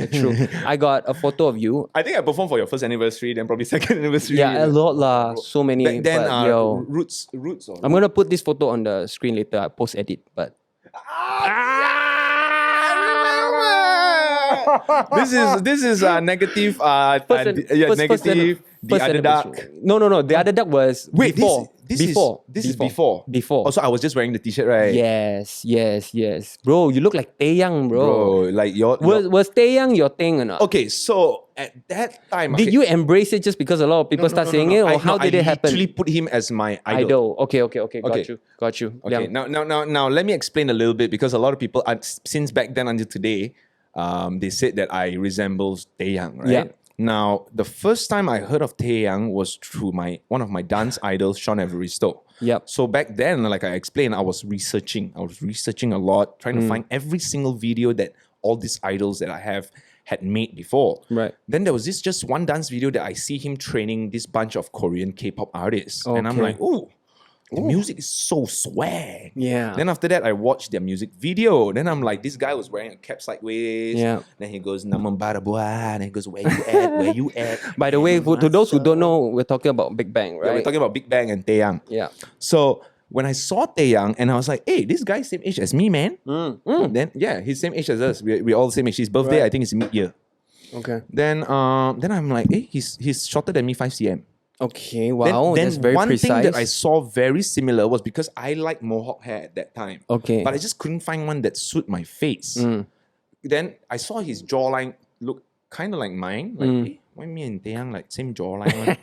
true. I got a photo of you. I think I performed for your first anniversary, then probably second anniversary. Yeah, a lot lah. So many. Back then, but, yo, roots. Or I'm gonna put this photo on the screen later. I post edit, but this is negative. Negative. The first other duck. anniversary. No. The other duck was Wait, before. this is before. Before. Also, I was just wearing the t-shirt, right? Yes. Bro, you look like Taeyang, bro. Bro, like Was Taeyang your thing or not? Okay, so at that time, Did you embrace it just because a lot of people start saying it, or how did it happen? I literally put him as my Idol. Okay. Got you. Okay, now let me explain a little bit because a lot of people, since back then until today, they said that I resemble Taeyang, right? Yeah. Now, the first time I heard of Taeyang was through one of my dance idols, Sean Evaristo. Yep. So back then, like I explained, I was researching a lot, trying to find every single video that all these idols that I have had made before. Right. Then there was just one dance video that I see him training this bunch of Korean K-pop artists. And I'm Okay. like, ooh, the music is so swag. Yeah. Then after that, I watched their music video. Then I'm like, this guy was wearing a cap sideways. Yeah. Then he goes, Naman Barabuan. And he goes, where you at? Where you at? By the way, to those who don't know, we're talking about Big Bang, right? Yeah, we're talking about Big Bang and Taeyang. Yeah. So when I saw Taeyang and I was like, hey, this guy's same age as me, man. Then yeah, he's same age as us. We're all the same age. His birthday, Right. I think, is mid-year. Okay. Then I'm like, hey, he's shorter than me 5 cm. Okay. Wow. Then That's very one precise. thing that I saw very similar was because I like mohawk hair at that time. Okay. But I just couldn't find one that suit my face. Then I saw his jawline look kind of like mine. Like, hey, why me and Taeyang like same jawline?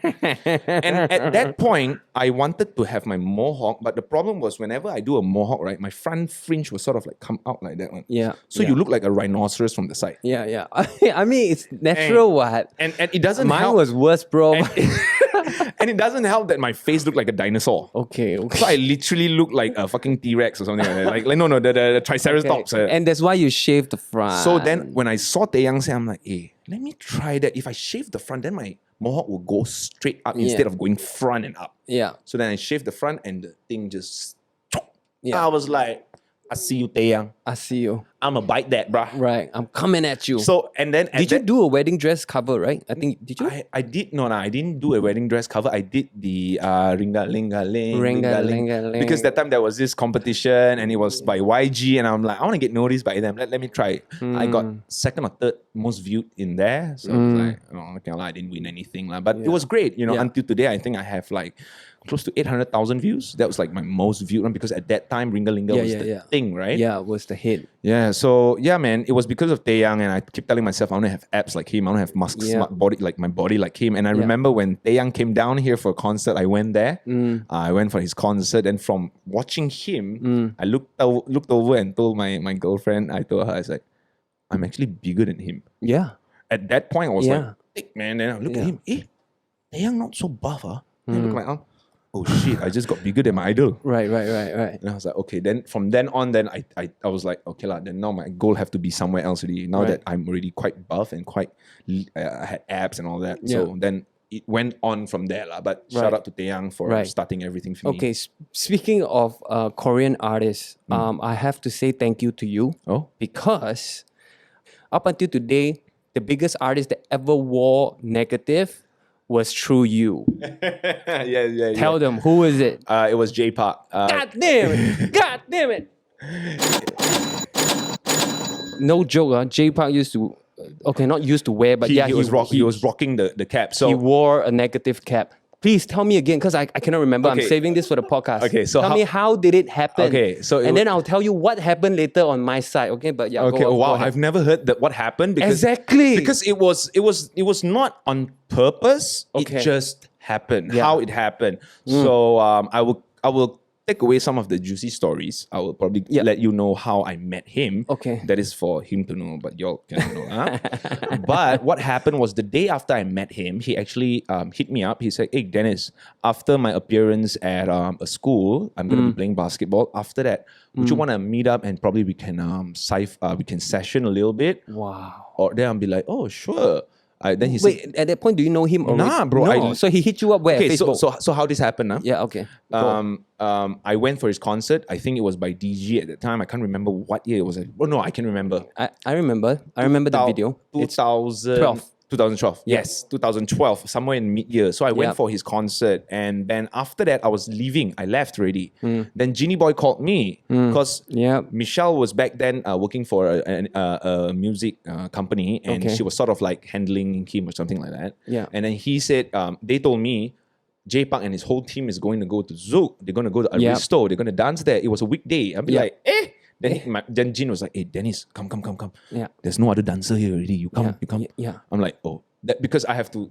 And at that point, I wanted to have my mohawk, but the problem was whenever I do a mohawk, right, my front fringe will sort of like come out like that one. Yeah. So you look like a rhinoceros from the side. Yeah. I mean, it's natural. What? And it doesn't Mine help. was worse, bro. And it doesn't help that my face looked like a dinosaur. Okay. So I literally look like a fucking T-Rex or something like that. Like no, the Triceratops. And that's why you shave the front. So then when I saw Taeyang say, I'm like, hey, let me try that. If I shave the front, then my mohawk will go straight up instead of going front and up. Yeah. So then I shaved the front and the thing just... Yeah. I was like, I see you, Taeyang. I see you. I'ma bite that, bruh. Right. I'm coming at you. So, and then... did you do a wedding dress cover, right? I think, did you? I did, no, I didn't do a wedding dress cover. I did the Ringa-Linga-Ling. Ringa-Linga-Ling. Because that time there was this competition and it was by YG and I'm like, I want to get noticed by them. Let me try. I got second or third most viewed in there. So I was like, oh, okay, I didn't win anything. But it was great. You know, until today, I think I have like close to 800,000 views. That was like my most viewed one because at that time, Ringa-Linga was the thing, right? Yeah, it was the hit. Yeah, so yeah, man, it was because of Taeyang, and I keep telling myself I want to have abs like him. I want to have smart body like my body like him. And I remember when Taeyang came down here for a concert, I went there. I went for his concert, and from watching him, I looked over and told my girlfriend. I told her, I was like, I'm actually bigger than him. Yeah. At that point, I was like, thick man. Then I look at him, Taeyang not so buff, huh? Then I look like, oh shit, I just got bigger than my idol. Right. And I was like, okay, then from then on, then I was like, okay, then now my goal have to be somewhere else already. Now that I'm already quite buff and quite, I had abs and all that. So then it went on from there. But shout out to Taeyang for starting everything for me. Okay, speaking of Korean artists, I have to say thank you to you. Oh? Because up until today, the biggest artist that ever wore Negative was through you. yeah. Tell them, who is it? It was J Park. God damn it! God damn it! No joke, J Park used to, okay, not used to wear, but he was rocking the cap. So he wore a negative cap. Please tell me again, because I cannot remember. I'm Okay. saving this for the podcast. Okay, so tell me how did it happen? Okay, so and then I'll tell you what happened later on my side. Okay, but yeah. okay, go on, wow, go ahead. I've never heard that what happened Exactly. because it was not on purpose. Okay. It just happened. Yeah. How it happened. So I will take away some of the juicy stories. I will probably let you know how I met him. Okay. That is for him to know, but y'all cannot know. Huh? But what happened was the day after I met him, he actually hit me up. He said, "Hey, Dennis, after my appearance at a school, I'm going to be playing basketball. After that, would you want to meet up and probably we can we can session a little bit?" Wow. Or then I'll be like, "Oh, sure." Then he said, Wait, at that point, do you know him already? Nah, bro, No. I- So he hit you up where? "Okay, Facebook? so how this happened? Huh? yeah, okay. Go. I went for his concert. I think it was by DG at the time. I can't remember what year it was. Oh no, I can remember. I remember. I remember the video. It's 2012. 2012. Yes, 2012, somewhere in mid-year. So I went Yeah. for his concert, and then after that, I was leaving. I left already. Then Genie Boy called me because Yeah. Michelle was back then working for a music company, and Okay. she was sort of like handling him or something like that. Yeah. And then he said, they told me, J Park and his whole team is going to go to Zouk. They're going to go to Yeah. Aristo. They're going to dance there. It was a weekday. I'd be Yeah. like, eh. Then Jin was like, "Hey, Dennis, come. Yeah. There's no other dancer here already. You come, Yeah. you come." Yeah. I'm like, "Oh, that because I have to."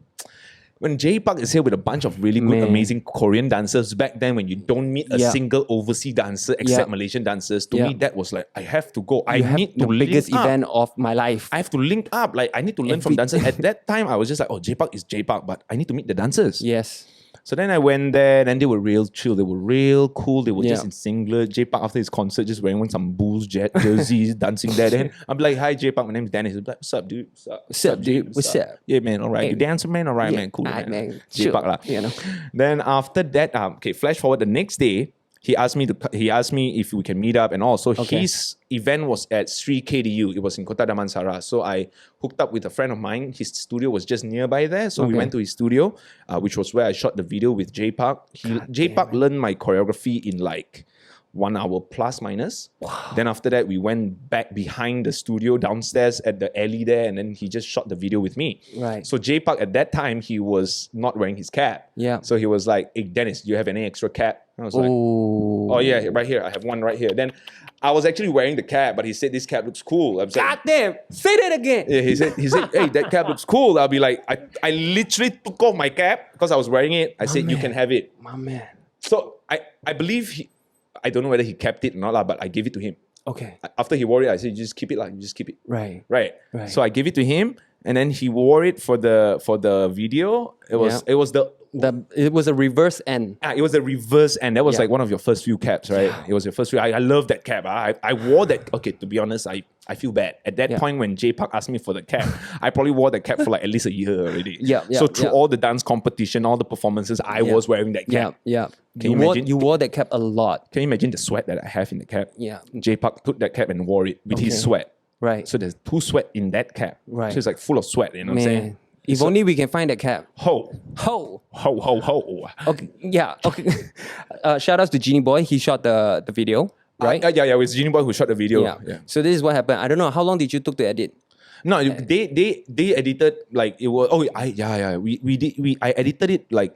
When J Park is here with a bunch of really good, Man. amazing Korean dancers, back then when you don't meet a Yeah. single overseas dancer except Yeah. Malaysian dancers, to Yeah. me that was like, I have to go. I You have need to the biggest link up. event of my life. I have to link up. Like I need to learn from Every- dancers. At that time, I was just like, "Oh, J Park is J Park," but I need to meet the dancers. Yes. So then I went there, and they were real chill. They were real cool. They were just Yeah. in singlet. J Park after his concert, just wearing some Bulls jerseys, dancing there. Then I'm like, "Hi, J Park. My name's Dennis." He's like, "What's up, dude? What's up, dude? What's up? Yeah, man. All right. Hey. You dancer, man. All right, Yeah, man. Cool, alright, man. man. J Chill, Park lah. you know. Then after that, okay, flash forward the next day. He asked me if we can meet up and all. So Okay. his event was at Sri KDU. It was in Kota Damansara. So I hooked up with a friend of mine. His studio was just nearby there. So we Okay. went to his studio, which was where I shot the video with J Park. J Park learned my choreography in like 1 hour plus minus. Then after that, we went back behind the studio downstairs at the alley there, and then he just shot the video with me. Right. So J Park at that time, he was not wearing his cap. Yeah. So he was like, "Hey Dennis, do you have any extra cap?" I was like, Oh. "Oh yeah, right here. I have one right here." Then I was actually wearing the cap, but he said this cap looks cool. I was like, God damn! Say that again. yeah, he said, "Hey, that cap looks cool." I'll be like, I literally took off my cap because I was wearing it. I said, "You man. can have it." My man. So I believe I don't know whether he kept it or not, but I gave it to him. Okay. After he wore it, I said, "You just keep it, like you just keep it." Right. Right. Right. So I gave it to him, and then he wore it for the video. It was Yeah. it was It was a reverse end. it was the reverse, and that was Yeah. like one of your first few caps, right? It was your first few. I love that cap. I wore that. Okay, to be honest, I feel bad at that Yeah. point when J Park asked me for the cap. I probably wore the cap for like at least a year already. Yeah, yeah, So through yeah. all the dance competition, all the performances, I was wearing that cap. Yeah. Can you imagine? You wore that cap a lot. Can you imagine the sweat that I have in the cap? Yeah. J Park took that cap and wore it with his Okay. sweat. Right. So there's two sweat in that cap. Right. So it's like full of sweat. You know what I'm saying? Man. If only we can find that cap. Ho, Ho. ho, ho, ho. Okay. Yeah. Okay. Shout outs to Genie Boy. He shot the video. Right. Yeah. It was Genie Boy who shot the video. yeah. So this is what happened. I don't know how long did you took to edit. No, they edited like it was. Oh, I edited it like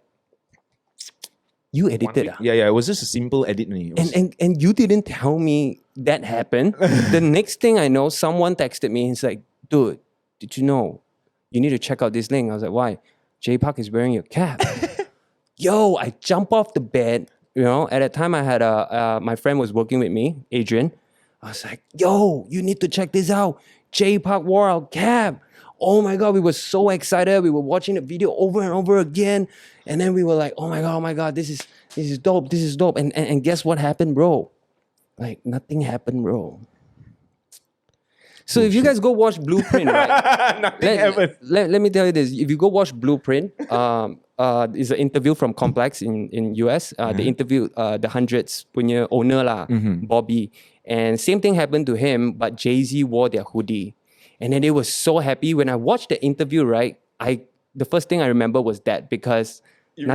You 1 edited. week. Yeah. It was just a simple edit. Only. It was- And you didn't tell me that happened. The next thing I know, someone texted me. He's like, "Dude, did you know you need to check out this link?" I was like, "Why?" J Park is wearing your cap. Yo, I jump off the bed. You know, at that time I had my friend was working with me, Adrian. I was like, "Yo, you need to check this out. J Park wore our cap." Oh my God, we were so excited. We were watching the video over and over again. And then we were like, oh my God, this is dope. This is dope. And guess what happened, bro? Like nothing happened, bro. So if you guys go watch Blueprint, right? Nothing happened. Let me tell you this. If you go watch Blueprint, is an interview from Complex in US. They interviewed the Hundreds punya owner lah, Bobby. And same thing happened to him, but Jay-Z wore their hoodie. And then they were so happy. When I watched the interview, right, I the first thing I remember was that because You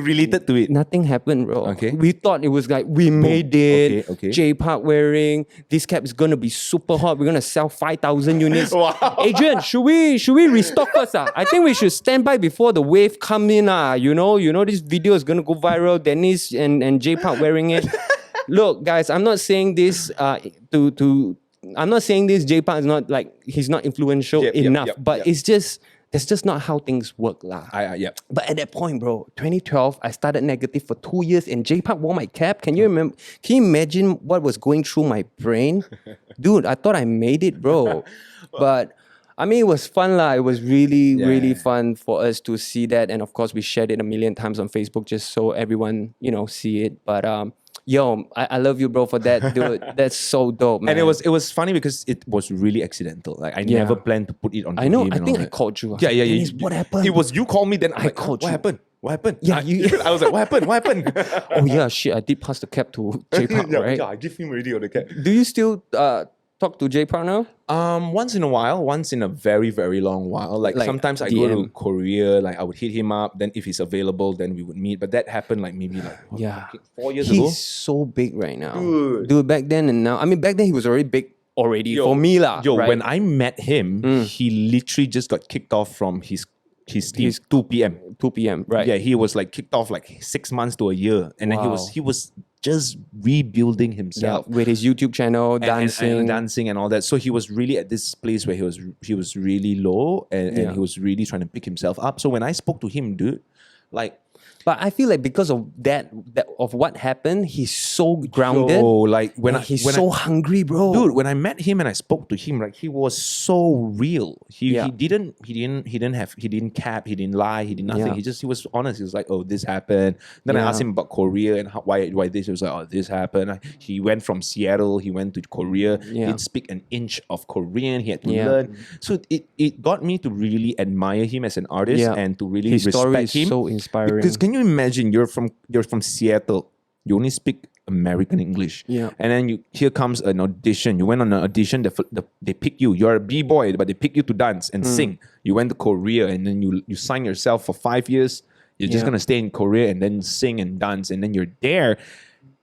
related to it. nothing happened, bro. Okay. We thought it was like, we made it. Okay. J Park wearing. This cap is going to be super hot. We're going to sell 5,000 units. Wow. Adrian, should we restock first? I think we should stand by before the wave come in. You know, this video is going to go viral. Dennis and J Park wearing it. Look, guys, I'm not saying this I'm not saying this J Park is not like, he's not influential enough. But it's just, that's just not how things work lah. But at that point, bro, 2012, I started negative for 2 years and J Park wore my cap. Can you remember? Can you imagine what was going through my brain? Dude, I thought I made it, bro. But I mean, it was fun lah. It was really fun for us to see that. And of course, we shared it a million times on Facebook just so everyone, see it. But yo, I love you, bro, for that, dude. That's so dope, man. And it was funny because it was really accidental. Like I never planned to put it on. I know. Him I and think all I that. called you. Yeah. Dennis, what happened? It was you called me. Then I called what you. happened? What happened? Yeah, I was like, what happened? What happened? Oh yeah, shit. I did pass the cap to J Park, right? Yeah, I give him already on the cap. Do you still talk to J Park now? Once in a while, once in a very, very long while. Like sometimes I go to DM. Korea, like I would hit him up, then if he's available, then we would meet. But that happened like maybe like 4 years ago. He's so big right now. Dude, back then and now. I mean, back then he was already big for me lah. Yo, right? when I met him, he literally just got kicked off from his team, 2 p.m. 2 p.m. Right? Yeah, he was like kicked off like 6 months to a year. And then Wow. he was just rebuilding Yeah, himself. with his YouTube channel, And dancing and all that. So he was really at this place where he was really low and he was really trying to pick himself up. So when I spoke to him, dude, like But I feel like because of that of what happened, he's so grounded. oh, like He's so hungry, bro. dude, when I met him and I spoke to him, like he was so real. He didn't cap, he didn't lie, he did nothing. Yeah. He was honest. He was like, oh, this happened. Then I asked him about Korea and why this. He was like, oh, this happened. He went from Seattle, he went to Korea. He didn't speak an inch of Korean. He had to learn. So it got me to really admire him as an artist and to really his story respect is him. so inspiring. Because can you imagine you're from Seattle, you only speak American English, and then here comes an audition. You went on an audition, they pick you. You're a b-boy, but they pick you to dance and sing. You went to Korea, and then you sign yourself for 5 years. You're just gonna stay in Korea and then sing and dance, and then you're there,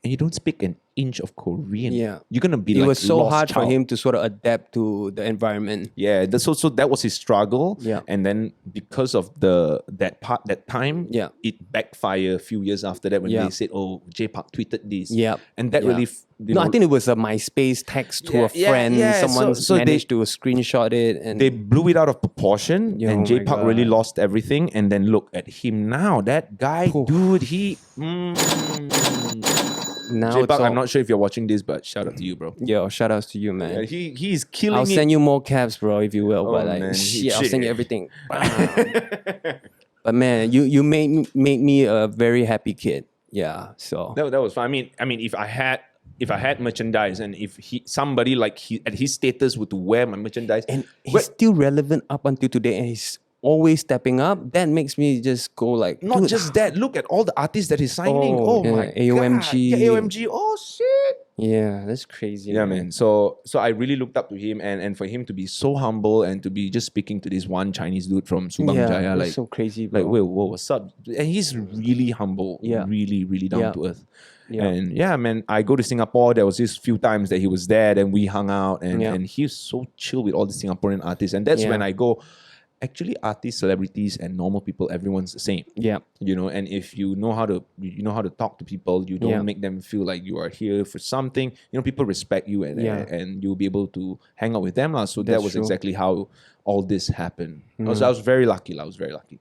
and you don't speak an inch of Korean. Yeah. You're gonna be it like was so lost hard child. for him to sort of adapt to the environment. Yeah, so that was his struggle. Yeah. And then because of that time, it backfired a few years after that when they said, "Oh, J Park tweeted this." Yeah. And that really I think it was a MySpace text to a friend. Someone So managed to screenshot it, and they blew it out of proportion, Oh and J my Park God. really lost everything. And then look at him now. That guy, dude, he. now J it's Park, all, I'm not sure if you're watching this, but shout out to you, bro. Yo, shout outs to you, man. Yeah, he's killing I'll it. send you more caps, bro, if you will. Oh, but like, man. shit, I'll send you everything. But man, you made me a very happy kid. Yeah, so That was fun. I mean, if I had merchandise and if somebody like at his status would wear my merchandise, and he's still relevant up until today, and he's always stepping up. That makes me just go like, not dude, just that. Look at all the artists that he's signing. Oh, Oh, yeah, my AOMG. God. Yeah, AOMG. Oh shit. yeah, that's crazy. Yeah, man. So I really looked up to him, and for him to be so humble and to be just speaking to this one Chinese dude from Subang Yeah, Jaya, that's like so crazy, bro. like whoa, what's up? And he's really humble. Yeah. Really, really down Yeah. to earth. Yeah. And yeah, man, I go to Singapore. There was this few times that he was there, and we hung out, and he's so chill with all the Singaporean artists. And that's Yeah. when I go, actually, artists, celebrities, and normal people, everyone's the same. Yeah. And if you know how to talk to people, you don't make them feel like you are here for something. People respect you, and you'll be able to hang out with them, lah. So that That's was true. exactly how all this happened. So I was very lucky, lah. I was very lucky.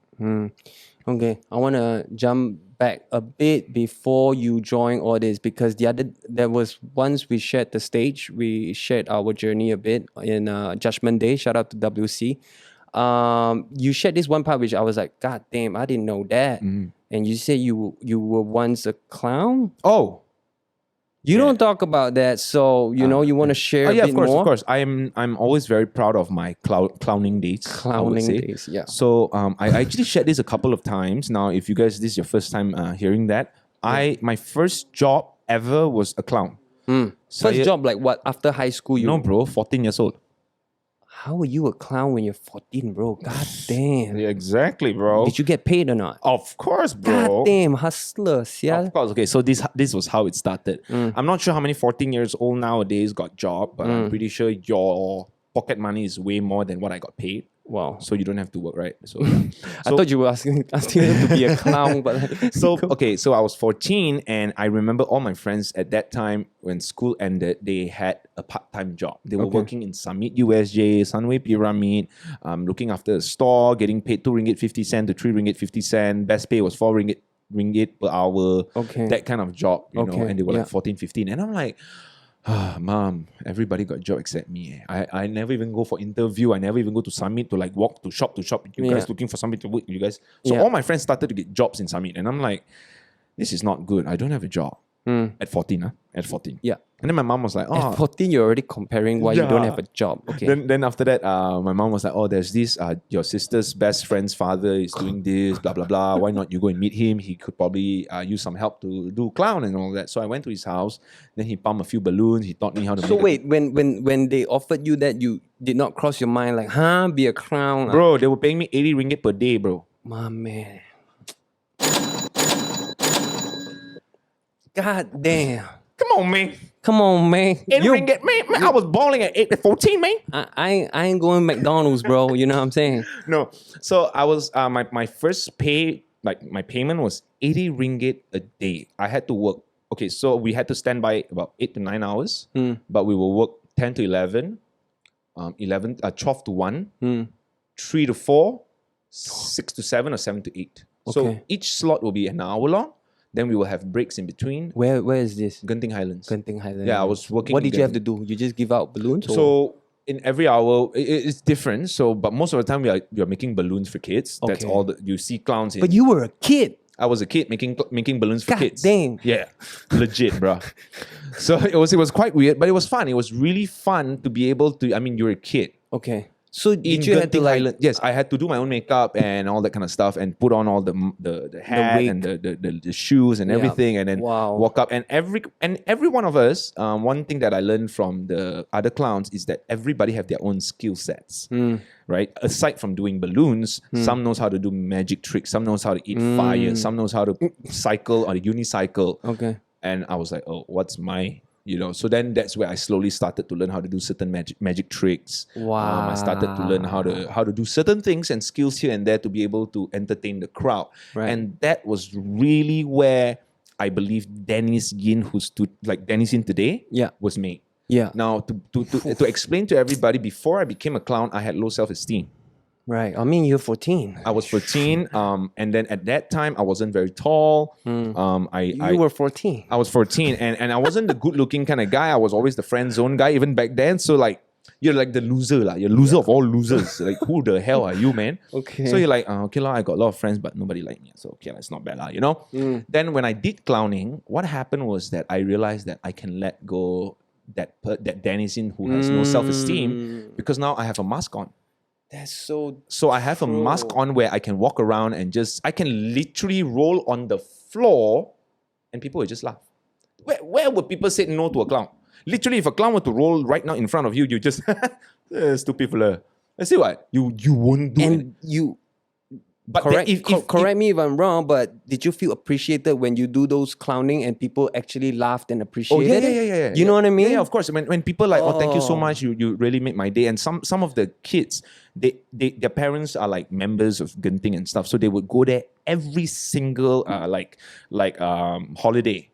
Okay, I want to jump back a bit before you join all this because there was once we shared the stage, we shared our journey a bit in Judgment Day. Shout out to WC. You shared this one part which I was like, God damn, I didn't know that. And you said you were once a clown. Oh. You don't talk about that, so you want to share a bit of course, more. of course. I'm always very proud of my clowning days. I would Clowning say. days, yeah. So I actually shared this a couple of times. Now, if you guys this is your first time hearing that, my first job ever was a clown. First job like what? After high school, you No, bro, 14 years old. how are you a clown when you're 14, bro? God damn. Yeah, exactly, bro. Did you get paid or not? Of course, bro. God damn, hustlers, yeah. Of course. Okay, so this was how it started. I'm not sure how many 14 years old nowadays got job, but I'm pretty sure your pocket money is way more than what I got paid. Wow. So you don't have to work, right? So, I thought you were asking him to be a clown, but so okay, so I was 14, and I remember all my friends at that time when school ended, they had a part-time job. They were working in Summit USJ, Sunway Pyramid, looking after a store, getting paid 2 ringgit 50 cent to 3 ringgit 50 cent. Best pay was 4 ringgit per hour. Okay. That kind of job, you know, Okay, and they were yeah. like 14, 15. And I'm like, Mom, everybody got job except me. I never even go for interview. I never even go to Summit to like walk to shop. You guys looking for something to work, you guys. So all my friends started to get jobs in Summit. And I'm like, this is not good. I don't have a job. At 14, At 14. yeah. And then my mom was like, At 14, you're already comparing why you don't Yeah. have a job. Okay. Then after that, my mom was like, oh, there's this, your sister's best friend's father is doing this, blah, blah, blah. Why not you go and meet him? He could probably use some help to do clown and all that. So I went to his house. Then he pumped a few balloons. He taught me how to So make wait, when they offered you that, you did not cross your mind like, be a clown? Bro, they were paying me 80 ringgit per day, bro. My man. God damn. Come on, man. Come on, man. 80 You- ringgit, man. I was balling at 14, man. I ain't going McDonald's, bro. You know what I'm saying? No. So I was, my first pay, like my payment was 80 ringgit a day. I had to work. Okay, so we had to stand by about 8 to 9 hours, but we will work 10 to 11, 12 to 1, 3 to 4, 6 to 7, or 7 to 8. So Okay. each slot will be an hour long. Then we will have breaks in between. Where is this? Genting Highlands. Genting Highlands. Yeah, I was working What in did you have Genting. to do? You just give out balloons? Or? So in every hour, it's different. So, but most of the time we are making balloons for kids. That's Okay. all that you see clowns in. But you were a kid. I was a kid making balloons for God kids. damn. Yeah, legit, bro. So it was quite weird, but it was fun. It was really fun to be able to. I mean, you're a kid. Okay. So In did you have to Genting like Highland, yes, I had to do my own makeup and all that kind of stuff, and put on all the hat wig. and the shoes and Yeah. everything, and then Wow. walk up. And every one of us, one thing that I learned from the other clowns is that everybody have their own skill sets, right? Aside from doing balloons, some knows how to do magic tricks, some knows how to eat fire, some knows how to cycle on a unicycle. Okay. And I was like, oh, what's my, so then that's where I slowly started to learn how to do certain magic tricks. I started to learn how to do certain things and skills here and there to be able to entertain the crowd. Right. And that was really where I believe Dennis Yin, who stood like Dennis Yin today, Yeah. was made. Yeah. Now, to explain to everybody, before I became a clown, I had low self-esteem. Right. I mean, you're 14. I was 14, and then at that time, I wasn't very tall. You were 14. I was 14, and I wasn't the good-looking kind of guy. I was always the friend zone guy, even back then. So like, you're like the loser, lah. You're loser of all losers. Like, who the hell are you, man? Okay. So you're like, okay, lah. I got a lot of friends, but nobody like me. So okay, it's not bad, lah. Then when I did clowning, what happened was that I realized that I can let go that Denizen who has no self-esteem, because now I have a mask on. That's so So I have a mask on where I can walk around and I can literally roll on the floor and people will just laugh. Where would people say no to a clown? Literally, if a clown were to roll right now in front of you, you just, stupid fella. I say what? You won't do it. and you But correct then correct me if I'm wrong, but did you feel appreciated when you do those clowning and people actually laughed and Oh appreciated yeah, it? yeah, yeah. You know what I mean? Yeah, of course. When people like, oh, thank you so Oh. much, you really made my day. And some of the kids, their parents are like members of Genting and stuff, so they would go there every single holiday.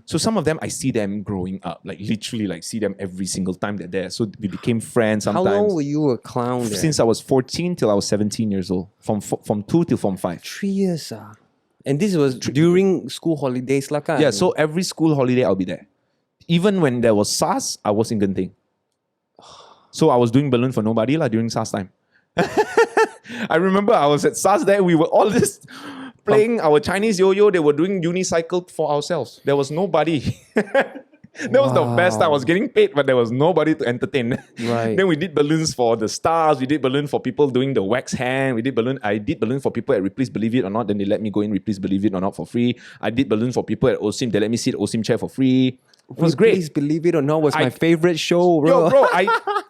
So some of them, I see them growing up, like literally, like see them every single time they're there. So we became friends. How Sometimes long were you a clown there? since I was 14 till I was 17 years old, from 2 till from 5. 3 years. And this was during school holidays lah kan? Yeah, so every school holiday I'll be there. Even when there was SARS, I was in Genting. So I was doing balloon for nobody lah during SARS time. I remember I was at SARS there. We were all just playing our Chinese yo-yo. They were doing unicycle for ourselves. There was nobody. That was the best. I was getting paid, but there was nobody to entertain. Right. Then we did balloons for the stars. We did balloon for people doing the wax hand. I did balloon for people at Ripley's Believe It or Not. Then they let me go in Ripley's Believe It or Not for free. I did balloon for people at OSIM. They let me sit at OSIM chair for free. was great. Please believe it or not, was my favorite show, bro. Yo, bro,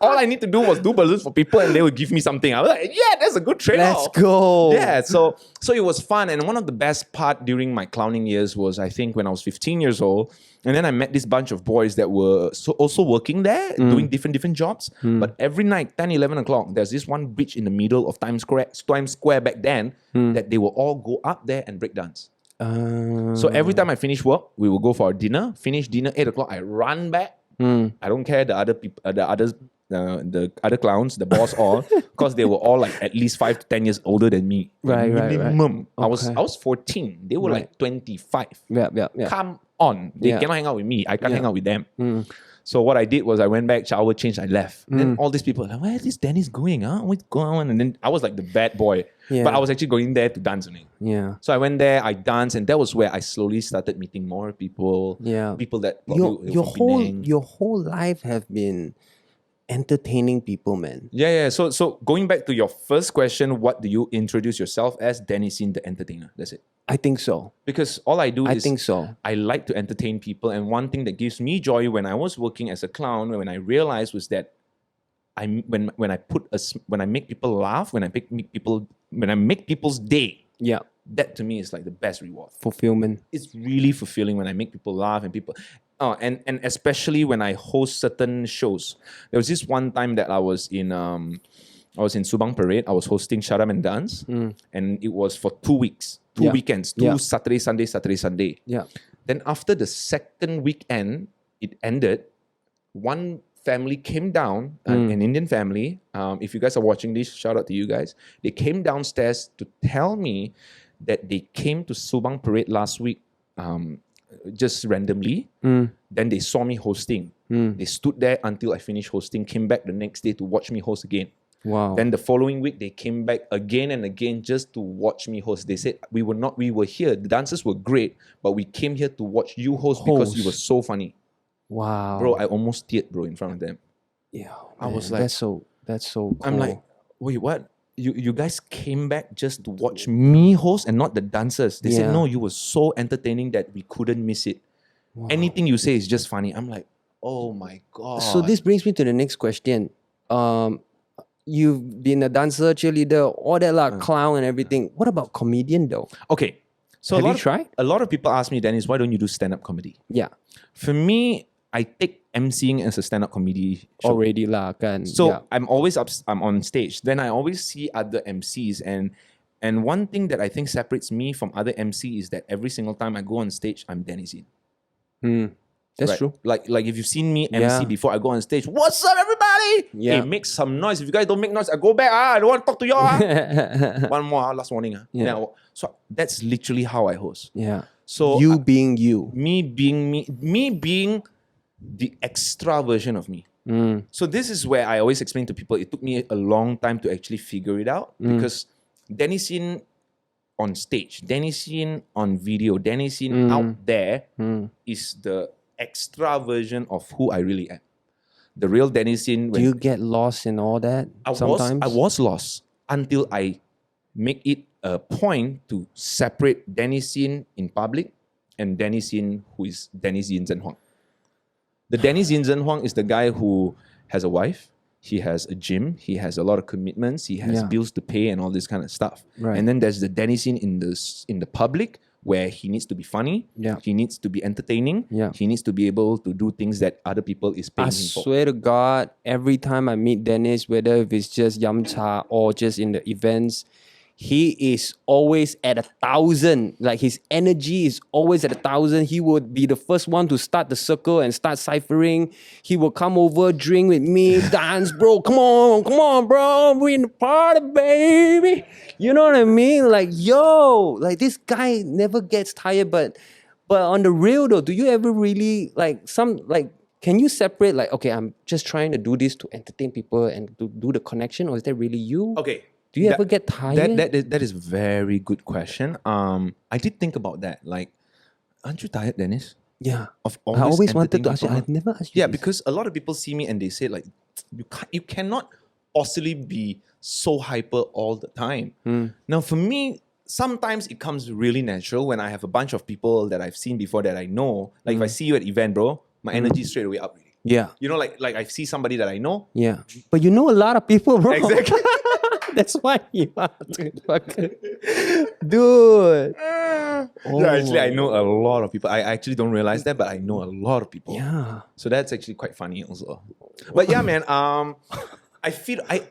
all I need to do was do balloons for people and they would give me something. I was like, yeah, that's a good trade-off. Let's go. Yeah, so it was fun. And one of the best part during my clowning years was, I think, when I was 15 years old. And then I met this bunch of boys that were also working there, doing different jobs. But every night, 10, 11 o'clock, there's this one bridge in the middle of Times Square back then that they will all go up there and break dance. So every time I finish work, we will go for our dinner. Finish dinner, 8 o'clock, I run back. I don't care the other people, the other clowns, the boss all, because they were all like at least 5 to 10 years older than me. Right. Minimum. I Okay. was 14. They were like 25. Yeah. Come on. They Yeah. cannot hang out with me. I can't hang out with them. So what I did was I went back, shower, changed, I left. Then all these people were like, where is this Dennis going? What's going on? And then I was like the bad boy. Yeah. But I was actually going there to dance only. Yeah. So I went there, I danced, and that was where I slowly started meeting more people. Yeah. People that Your whole life have been entertaining people, man. Yeah. So going back to your first question, what do you introduce yourself as? Denisin the entertainer. That's it. I think so. Because all I do I is think so. I like to entertain people, and one thing that gives me joy when I was working as a clown, when I realized was that when I make people laugh, when I make people's day, Yeah. that to me is like the best reward. Fulfillment. It's really fulfilling when I make people laugh and people. Oh, and especially when I host certain shows. There was this one time that I was in Subang Parade. I was hosting Sharam and Dance, and it was for 2 weeks, two Yeah. weekends, Yeah. Saturday, Sunday. Yeah. Then after the second weekend, it ended. One family came down, an Indian family. If you guys are watching this, shout out to you guys. They came downstairs to tell me that they came to Subang Parade last week, just randomly. Then they saw me hosting. They stood there until I finished hosting, came back the next day to watch me host again. Wow. Then the following week, they came back again and again just to watch me host. They said, we were here. The dancers were great, but we came here to watch you host because you were so funny. Wow. Bro, I almost teared, bro, in front of them. Yeah. I was man, like- that's so cool. I'm like, wait, what? You guys came back just to watch me host and not the dancers. They said, Yeah. no, you were so entertaining that we couldn't miss it. Anything you say is just funny. I'm like, oh my God. So this brings me to the next question. You've been a dancer, cheerleader, all that like clown and everything. What about comedian though? Okay. So Have a you lot of- tried? A lot of people ask me, Dennis, why don't you do stand-up comedy? Yeah. For me, I take emceeing as a stand-up comedy show. Already lah kan. So yeah. I'm always I'm on stage. Then I always see other MCs, and one thing that I think separates me from other MC is that every single time I go on stage, I'm Denisin. That's Right? true. Like if you've seen me MC Yeah. before I go on stage, what's up, everybody? Yeah. Hey, make some noise. If you guys don't make noise, I go back. I don't want to talk to y'all. One more, last warning. Yeah. Then so that's literally how I host. Yeah. So You being you. me being the extra version of me. So this is where I always explain to people, it took me a long time to actually figure it out because Denisin on stage, Denisin on video, Denisin out there is the extra version of who I really am. The real Denisin, Do you get lost in all that sometimes? I was lost until I make it a point to separate Denisin in public and Denisin who is Dennis Yin Zhen Huang. The Dennis Yin Zhen Huang is the guy who has a wife, he has a gym, he has a lot of commitments, he has Yeah. bills to pay and all this kind of stuff. Right. And then there's the Denisin in the public where he needs to be funny, Yeah. he needs to be entertaining, Yeah. he needs to be able to do things that other people is paying I him for. swear to God, every time I meet Dennis, whether if it's just Yamcha or just in the events, he is always at 1,000. Like his energy is always at 1,000. He would be the first one to start the circle and start ciphering. He will come over, drink with me, dance, bro. Come on, bro. We in the party, baby. You know what I mean? Like, yo, like this guy never gets tired. But on the real though, do you ever really can you separate like, okay, I'm just trying to do this to entertain people and to do the connection, or is that really you? Okay. Do you ever get tired? That is a very good question. I did think about that. Like, aren't you tired, Dennis? Yeah. Of all I this always wanted to entertaining ask you. people? I've never asked you. Yeah, this. because a lot of people see me and they say like, you cannot possibly be so hyper all the time. Now, for me, sometimes it comes really natural when I have a bunch of people that I've seen before that I know. Like if I see you at event, bro, my energy straight away up. Really. Yeah. You know, like I see somebody that I know. Yeah. But you know a lot of people, bro. Exactly. That's why you are dude. Yeah, actually, I know a lot of people. I actually don't realize that, but I know a lot of people. Yeah. So that's actually quite funny also. But yeah, man,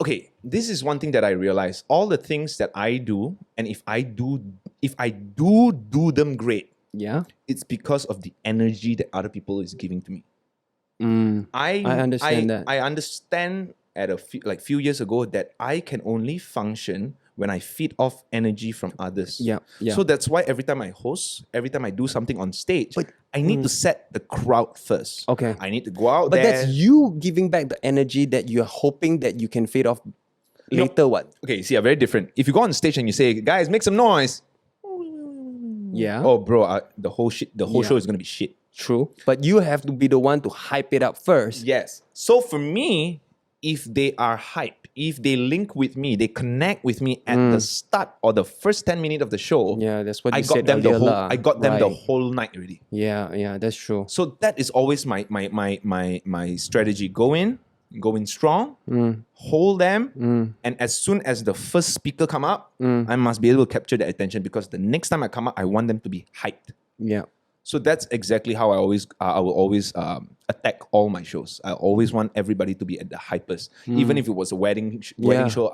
okay, this is one thing that I realize. All the things that I do, and if I do them great, Yeah. it's because of the energy that other people is giving to me. I understand that. I understand at few years ago that I can only function when I feed off energy from others. Yeah, yeah. So that's why every time I host, every time I do something on stage, I need to set the crowd first. Okay. I need to go out But there. that's you giving back the energy that you're hoping that you can fade off later. What? Okay, see, very different. If you go on stage and you say, "Guys, make some noise," Yeah. oh, bro, the whole show is gonna be shit. True. But you have to be the one to hype it up first. Yes. So for me, if they are hype, if they link with me, they connect with me at the start or the first 10 minutes of the show. Yeah, that's what you I got said them earlier the whole. lah. I got them the Right. whole night already. Yeah, yeah, that's true. So that is always my strategy. Go in strong, hold them, and as soon as the first speaker come up, I must be able to capture their attention because the next time I come up, I want them to be hyped. Yeah. So that's exactly how I will always attack all my shows. I always want everybody to be at the hypest, even if it was a wedding show.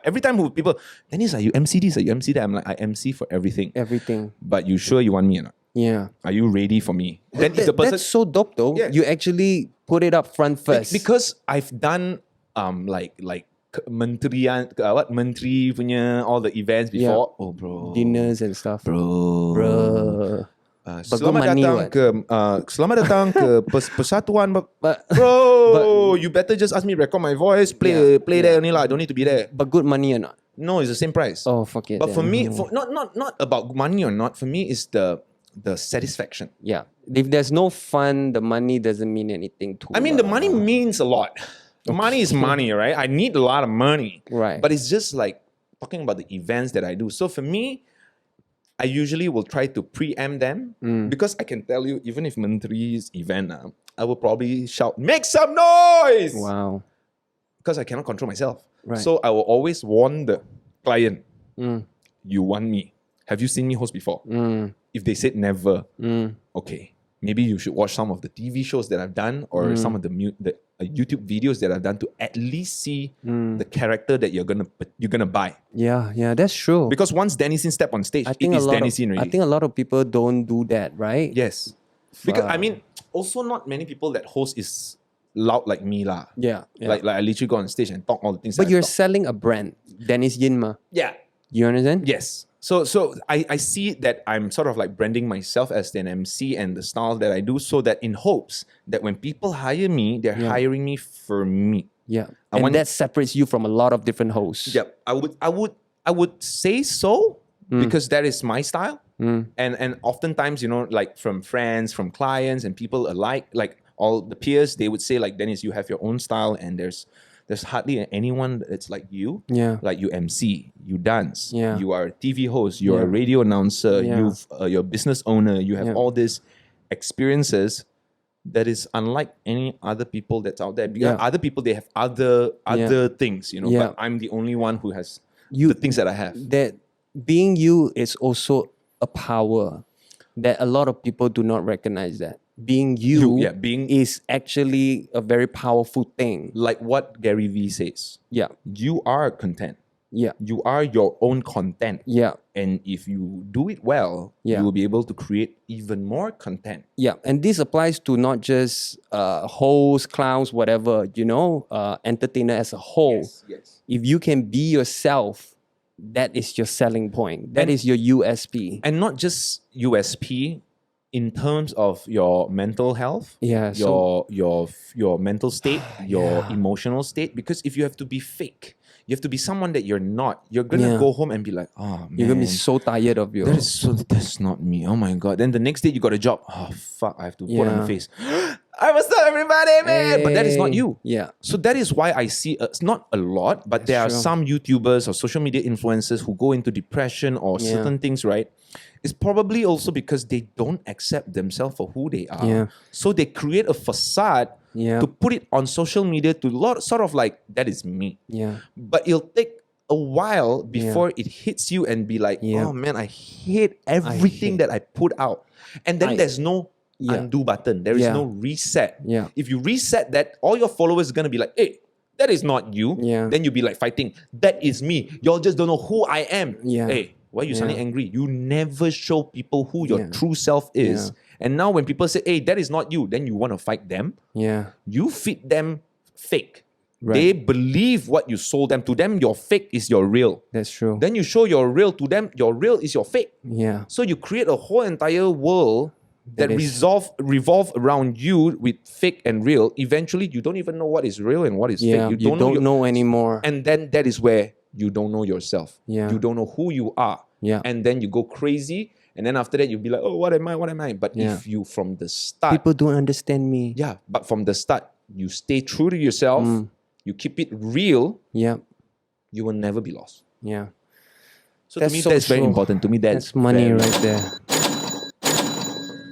Every time people, Dennis, are you MC this? Are you MC that? I'm like, I MC for everything. Everything. But you sure you want me or not? Yeah. Are you ready for me? Then if the person, That's so dope though. Yeah. You actually put it up front first. because I've done like menteri punya all the events before. Oh bro, dinners and stuff. bro. Selamat Selamat datang ke Persatuan But bro. You better just ask me record my voice, play there only lah. I don't need to be there. but good money or not? No, it's the same price. Oh, fuck it. But then. for me, not about money or not. For me, it's the satisfaction. Yeah. If there's no fun, the money doesn't mean anything too. I mean, the money means a lot. Money is money, right? I need a lot of money. Right. But it's just like talking about the events that I do. So for me, I usually will try to preempt them because I can tell you, even if Menteri's event, I will probably shout, "Make some noise!" Wow. Because I cannot control myself. Right. So I will always warn the client, "You want me? Have you seen me host before?" If they said never, okay, maybe you should watch some of the TV shows that I've done or some of the YouTube videos that I've done to at least see the character that you're gonna buy. Yeah, yeah, that's true. Because once Danny Sin step on stage, I it think is a lot Danny of, Sin already. I think a lot of people don't do that, right? Yes. Because I mean, also not many people that host is loud like me lah. Yeah, yeah. Like I literally go on stage and talk all the things. But that I you're talk. selling a brand, Dennis Yinma. Yeah. You understand? Yes. So I see that I'm sort of like branding myself as an MC and the style that I do, so that in hopes that when people hire me, they're hiring me for me. Yeah. I And want- that separates you from a lot of different hosts. Yep. I would say so because that is my style. And oftentimes, like from friends, from clients and people alike, like all the peers, they would say like, Dennis, you have your own style and there's hardly anyone that's like you. Yeah. Like you MC, you dance, Yeah. you are a TV host, you're a Yeah. radio announcer, Yeah. you're a business owner, you have Yeah. all these experiences that is unlike any other people that's out there. Because Yeah. other people, they have other things, Yeah. but I'm the only one who has You- the things that I have. That being you is also a power that a lot of people do not recognize that. Being you being is actually a very powerful thing. like what Gary Vee says. Yeah. You are content. Yeah. You are your own content. Yeah. And if you do it well, Yeah. you will be able to create even more content. Yeah, and this applies to not just hosts, clowns, whatever, entertainer as a whole. Yes. If you can be yourself, that is your selling point. That is your USP. And not just USP in terms of your mental health, Yeah, your mental state, your emotional state. Because if you have to be fake, you have to be someone that you're not, you're gonna Yeah. go home and be like, oh man, You're gonna be so tired of that's not me. Oh my god. Then the next day you got a job. Oh fuck, I have to put on Yeah. the face. I was up, everybody, man. But that is not Hey. you. Yeah. So that is why I see, it's not a lot, but there are true. some YouTubers or social media influencers who go into depression or Yeah. certain things, right? It's probably also because they don't accept themselves for who they are. Yeah. So they create a facade Yeah. to put it on social media to sort of like, that is me. Yeah. But it'll take a while before it hits you and be like, Yeah. oh man, I hate everything that I put out. And then there's no Yeah. undo button. There is Yeah. no reset. Yeah. If you reset that, all your followers are gonna be like, hey, that is not you. Yeah. Then you'll be like fighting. That is me. Y'all just don't know who I am. Yeah. Hey, why are you suddenly Yeah. angry? You never show people who your Yeah. true self is. Yeah. And now when people say, hey, that is not you, then you want to fight them. Yeah. You feed them fake. Right. They believe what you sold them. To them, your fake is your real. That's true. Then you show your real to them, your real is your fake. Yeah. So you create a whole entire world that That is- revolve around you with fake and real. Eventually, you don't even know what is real and what is Yeah. fake. You don't know anymore. And then that is where you don't know yourself. Yeah. You don't know who you are. Yeah. And then you go crazy. And then after that, you'll be like, oh, what am I? What am I? But Yeah. if you, from the start, People don't understand me. yeah, but from the start, you stay true to yourself, you keep it real, Yeah. you will never be lost. Yeah. So That's to me, so that's very true. important. To me, That's money very- right there.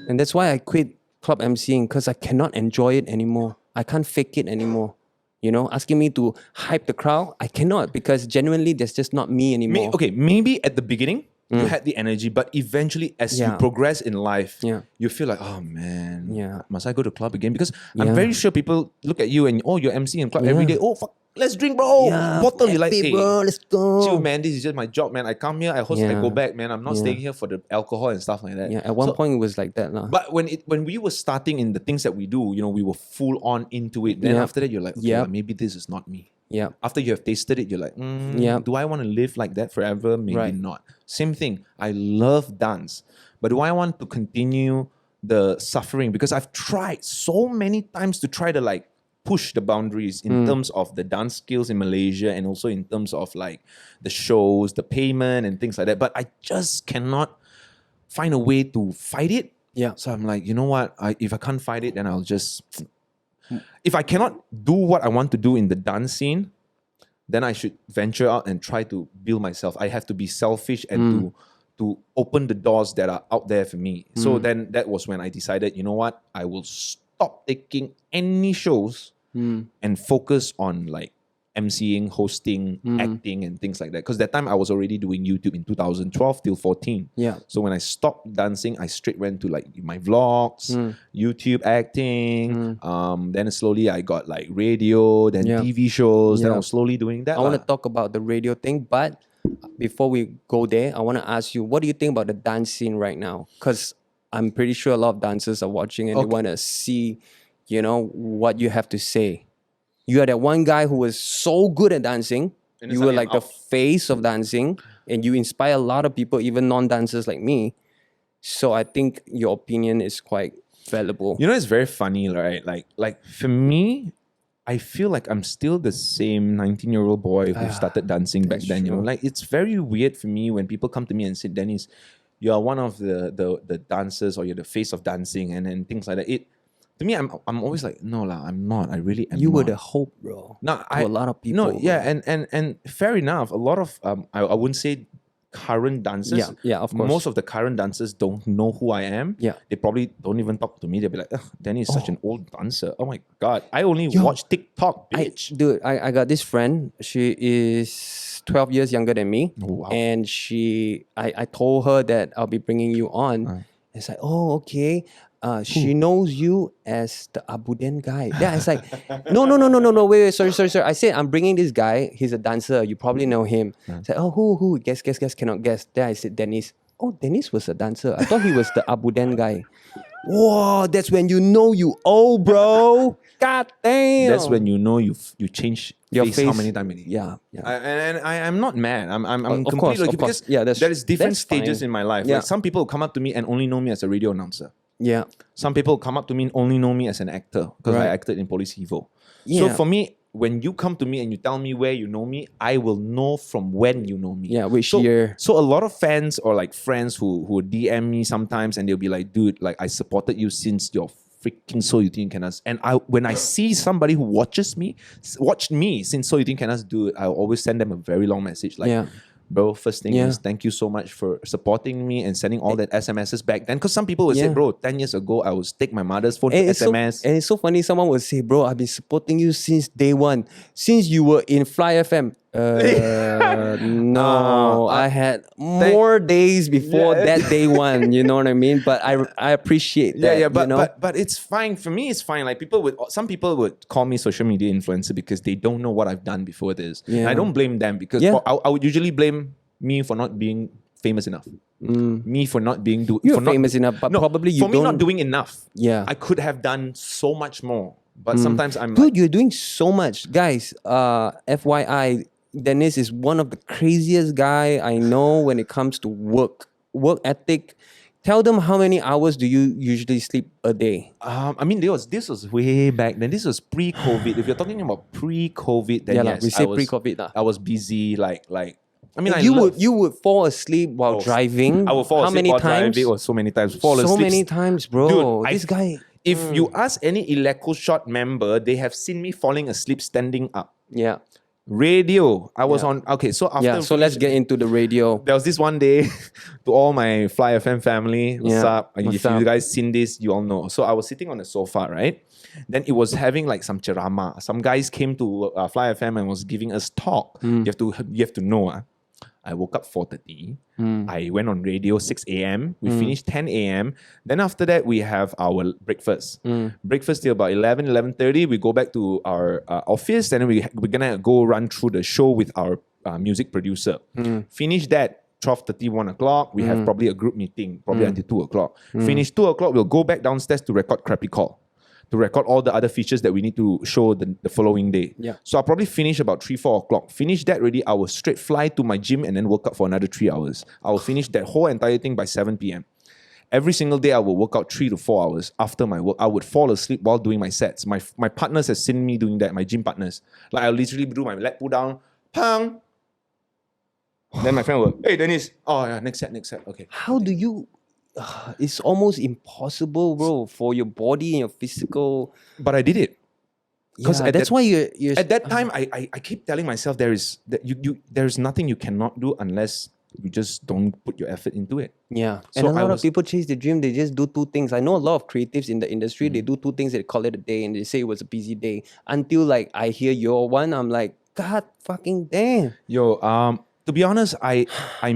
And that's why I quit club emceeing because I cannot enjoy it anymore. I can't fake it anymore. You know, asking me to hype the crowd, I cannot because genuinely that's just not me anymore. Okay, maybe at the beginning you had the energy, but eventually as you Yeah. progress in life, Yeah. you feel like, oh man, Yeah. must I go to club again? Because I'm Yeah. very sure people look at you and you're MC in club every Yeah. day. Oh fuck, let's drink, bro. Bottle, you're like, happy, hey, bro, let's go. chill, man. This is just my job, man. I come here, I host, I Yeah. go back, man. I'm not Yeah. staying here for the alcohol and stuff like that. Yeah, at one So- point it was like that. Lah. But when we were starting in the things that we do, we were full on into it. Then Yep. after that, you're like, okay, Yep. like, maybe this is not me. Yeah. After you have tasted it, you're like, Yep. do I want to live like that forever? Maybe Right. not. Same thing. I love dance, but do I want to continue the suffering? Because I've tried so many times to try to like push the boundaries in terms of the dance skills in Malaysia and also in terms of like the shows, the payment and things like that. But I just cannot find a way to fight it. Yeah. So I'm like, you know what? If I can't fight it, then I'll just. If I cannot do what I want to do in the dance scene, then I should venture out and try to build myself. I have to be selfish and to open the doors that are out there for me. So then that was when I decided, you know what? I will stop taking any shows and focus on like MCing, hosting, acting, and things like that. Because that time I was already doing YouTube in 2012 till 14. Yeah. So when I stopped dancing, I straight went to like my vlogs, YouTube acting. Then slowly I got like radio, then Yeah. TV shows. Then I Yeah. was slowly doing that. I want lah. to talk about the radio thing, but before we go there, I want to ask you, what do you think about the dance scene right now? Because I'm pretty sure a lot of dancers are watching and they Okay. want to see, what you have to say. You are that one guy who was so good at dancing. And then You were suddenly like I'm the out. face of dancing, and you inspire a lot of people, even non-dancers like me. So I think your opinion is quite valuable. It's very funny, right? Like for me, I feel like I'm still the same 19-year-old boy who started dancing back that's then. true. Like it's very weird for me when people come to me and say, Dennis, you are one of the dancers or you're the face of dancing and things like that. To me, I'm always like, no lah, I'm not. I really am You were not. the hope, bro. No, to a lot of people. No, yeah, bro. and fair enough. A lot of I wouldn't say current dancers. Yeah, of course. Most of the current dancers don't know who I am. Yeah. They probably don't even talk to me. They'll be like, Danny is such an old dancer. Oh my god. I only Yo, watch TikTok, bitch. I got this friend. She is 12 years younger than me. Oh, wow. And I told her that I'll be bringing you on. It's like, oh, okay. She knows you as the Abuden guy. Yeah, it's like, no, wait, sorry. I said, I'm bringing this guy. He's a dancer. You probably know him. It's like, oh, who? Guess, cannot guess. Then I said, Dennis. Oh, Dennis was a dancer. I thought he was the Abuden guy. Whoa, that's when you know you old, bro. God damn. That's when you know you change Your face how face- many times already. Yeah. I'm not mad. I'm Of completely course, okay of course. because Yeah, that's- there is different that's stages fine. in my life. Yeah. Like some people come up to me and only know me as a radio announcer. Yeah. Some people come up to me and only know me as an actor because I Right. acted in Police Evo. So Yeah. for me, when you come to me and you tell me where you know me, I will know from when you know me. Yeah, which so, year. So a lot of fans or like friends who DM me sometimes and they'll be like, dude, like I supported you since your freaking So You Think You Can Dance. And when I see somebody who watched me since So You Think You Can Dance do it, I always send them a very long message like, Yeah. bro, first thing Yeah. is thank you so much for supporting me and sending all that SMSs back then. Because some people would say, Yeah. bro, 10 years ago, I would take my mother's phone to And SMS. and it's so funny. Someone would say, "Bro, I've been supporting you since day one. Since you were in Fly FM." No, I had more days before Yeah. that day one. You know what I mean? But I appreciate that. Yeah, but, you know? but it's fine. For me, it's fine. Like some people would call me social media influencer because they don't know what I've done before this. And Yeah. I don't blame them because Yeah. I would usually blame me for not being famous enough. Me for not being You're for not- famous enough, but probably you for me not don't- doing enough. Yeah. I could have done so much more. But sometimes I'm Dude, like, you're doing so much, guys. FYI, Dennis is one of the craziest guy I know when it comes to work ethic. Tell them how many hours do you usually sleep a day? I mean, this was way back then. This was pre-COVID. If you're talking about pre-COVID, then Yeah, yes, we say I was- pre-COVID lah. I was busy, like. I mean, You would fall asleep while driving. I would fall How asleep many while times? driving, or so many times. Fall So asleep. many times, bro. Dude, This guy. If you ask any Eleco Shot member, they have seen me falling asleep standing up. Yeah. Radio. I was Yeah. on. Okay, so after. Yeah. So let's get into the radio. There was this one day to all my Fly FM family. What's Yeah, up? what's If up? you guys seen this, you all know. So I was sitting on the sofa, right? Then it was having like some ceramah. Some guys came to Fly FM and was giving us talk. Hmm. You have to know. I woke up 4:30. I went on radio 6 a.m. We finished 10 a.m. Then after that, we have our breakfast. Breakfast till about 11:30. We go back to our office and then we're going to go run through the show with our music producer. Finish that 12:30, 1 o'clock. We have probably a group meeting, probably until 2 o'clock. Finish 2 o'clock, we'll go back downstairs to record Crappy Call, to record all the other features that we need to show the following day. Yeah. So I'll probably finish about 3, 4 o'clock. Finish that already, I will straight fly to my gym and then work out for another 3 hours. I will finish that whole entire thing by 7 p.m. Every single day, I will work out 3 to 4 hours. After my work, I would fall asleep while doing my sets. My partners have seen me doing that, my gym partners. Like, I'll literally do my leg pull down, pang. Then my friend will, hey, Dennis. Oh, yeah, next set, okay. How do you? It's almost impossible, bro, for your body and your physical. But I did it. Because at that's that- why you're At that time, I keep telling myself there is nothing you cannot do unless you just don't put your effort into it. Yeah. So And a I lot was- of people chase the dream, they just do two things. I know a lot of creatives in the industry, they do two things, they call it a day and they say it was a busy day. Until like I hear your one, I'm like, God fucking damn. Yo, to be honest, I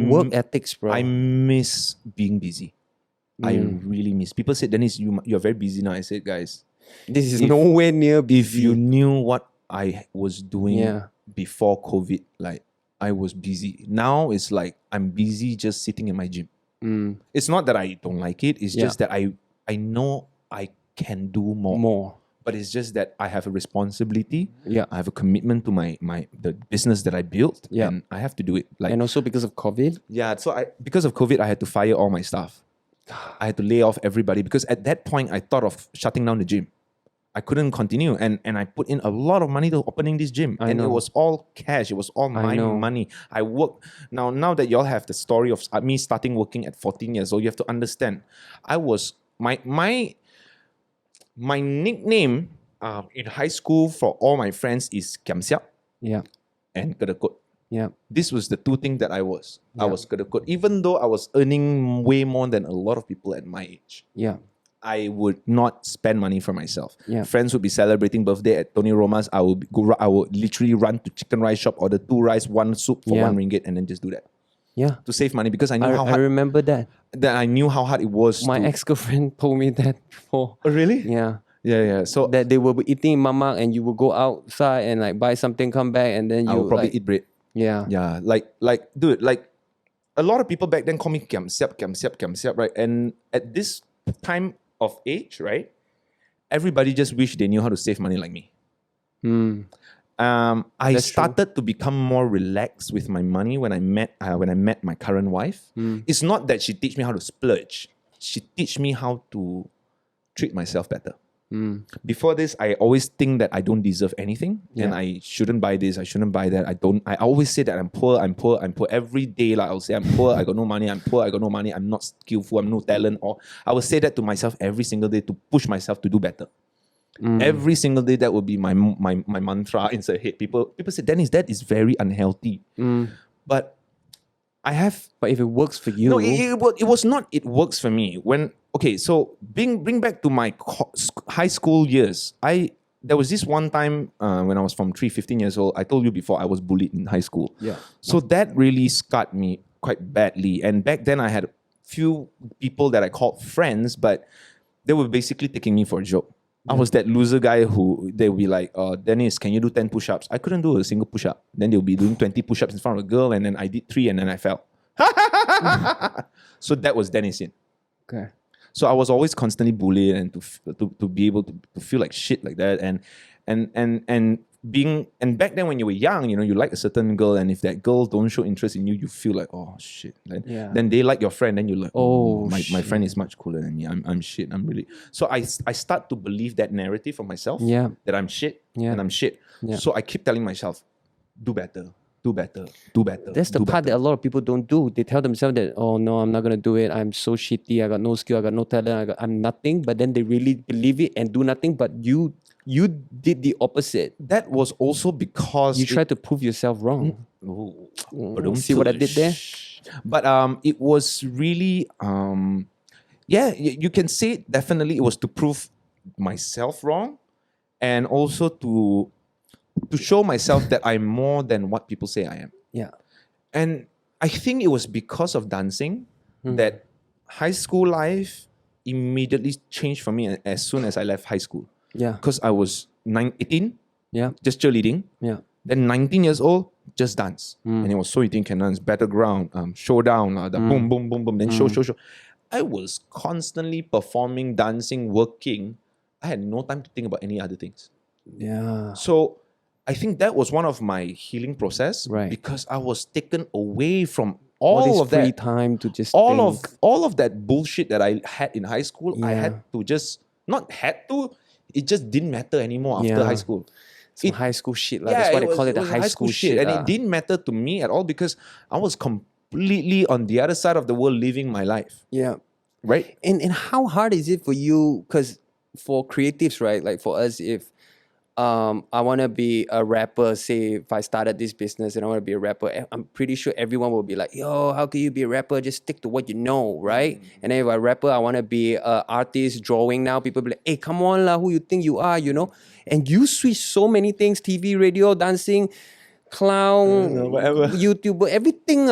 Work ethics, bro. I miss being busy. I really miss. People said, Dennis, you're very busy now. I said, guys, This is nowhere near if busy. you knew what I was doing Yeah. before COVID, like I was busy. Now it's like I'm busy just sitting in my gym. It's not that I don't like it. It's Yeah. just that I know I can do more. But it's just that I have a responsibility. Yeah. I have a commitment to the business that I built. Yeah. And I have to do it. Like, And also because of COVID. yeah, so because of COVID, I had to fire all my staff. I had to lay off everybody because at that point I thought of shutting down the gym. I couldn't continue, and I put in a lot of money to opening this gym, I and it know. was all cash. It was all my know. money. I worked. Now that y'all have the story of me starting working at 14 years old, you have to understand. I was my nickname in high school for all my friends is Kiam Siap Yeah. and Kedekut. Yeah. This was the two things that I was. I Yeah. was Kedekut. Even though I was earning way more than a lot of people at my age, Yeah. I would not spend money for myself. Yeah. Friends would be celebrating birthday at Tony Roma's. I would literally run to chicken rice shop, order 2 rice, 1 soup for Yeah. 1 ringgit, and then just do that Yeah. to save money because I knew how I hard. remember that. I knew how hard it was. My to, ex-girlfriend told me that before. Oh, really? Yeah. Yeah. So That they will be eating mamak and you will go outside and like buy something, come back, and then you I would probably like, eat bread. Yeah. Yeah, dude, like a lot of people back then call me Kiam Siap, right? And at this time of age, right, everybody just wish they knew how to save money like me. I That's true. started to become more relaxed with my money when I met my current wife. It's not that she teach me how to splurge; she teach me how to treat myself better. Before this, I always think that I don't deserve anything and I shouldn't buy this, I shouldn't buy that. I always say that I'm poor. Every day, like I'll say I'm poor, I got no money, I'm poor, I got no money, I'm not skillful, I'm no talent. Or I will say that to myself every single day to push myself to do better. Every single day, that will be my mantra inside head. People say, Dennis, that is very unhealthy. But But if it works for you, no, it was not. It works for me. So bring back to my high school years. There was this one time when I was from 15 years old. I told you before I was bullied in high school. Yeah. So that really scarred me quite badly. And back then I had a few people that I called friends, but they were basically taking me for a joke. I was that loser guy who they would be like, Dennis, can you do 10 push-ups? I couldn't do a single push-up. Then they'll be doing 20 push-ups in front of a girl, and then I did 3 and then I fell. So that was Dennis in. okay. So I was always constantly bullied and to be able to feel like shit like that. And back then when you were young, you like a certain girl, and if that girl don't show interest in you, you feel like, oh shit. Then they like your friend, then you're like, Oh, my friend is much cooler than me. I'm shit. I'm really. So I start to believe that narrative of myself. Yeah. That I'm shit. Yeah. And I'm shit. Yeah. So I keep telling myself, do better. Do better. Do better. That's the do part better. that a lot of people don't do. They tell themselves that, oh no, I'm not gonna do it. I'm so shitty. I got no skill. I got no talent. I'm nothing. But then they really believe it and do nothing. But you did the opposite. That was also because You tried to prove yourself wrong. See what I did there? But it was really you can say definitely it was to prove myself wrong, and also to show myself that I'm more than what people say I am. Yeah. And I think it was because of dancing that high school life immediately changed for me as soon as I left high school. Yeah. Because I was 18, Yeah. just cheerleading. Yeah. Then 19 years old, just dance. And it was So You Think Can Dance, Battleground, Showdown, the boom, boom, boom, boom, then show. I was constantly performing, dancing, working. I had no time to think about any other things. Yeah. So I think that was one of my healing process, Right. because I was taken away from All this all of free that. time to just All think. of that bullshit that I had in high school, I Yeah. had to just not had to. It just didn't matter anymore after Yeah. high school. Some high school shit. That's why they call it the was high school shit. and it didn't matter to me at all because I was completely on the other side of the world living my life. Yeah. Right? And how hard is it for you? Because for creatives, right? Like for us, if I want to be a rapper, say if I started this business and I want to be a rapper, I'm pretty sure everyone will be like, yo, how can you be a rapper? Just stick to what you know, right? And then if I'm a rapper, I want to be an artist drawing now. People be like, hey, come on, lah, who you think you are, And you switch so many things, TV, radio, dancing, clown, whatever. YouTuber, everything.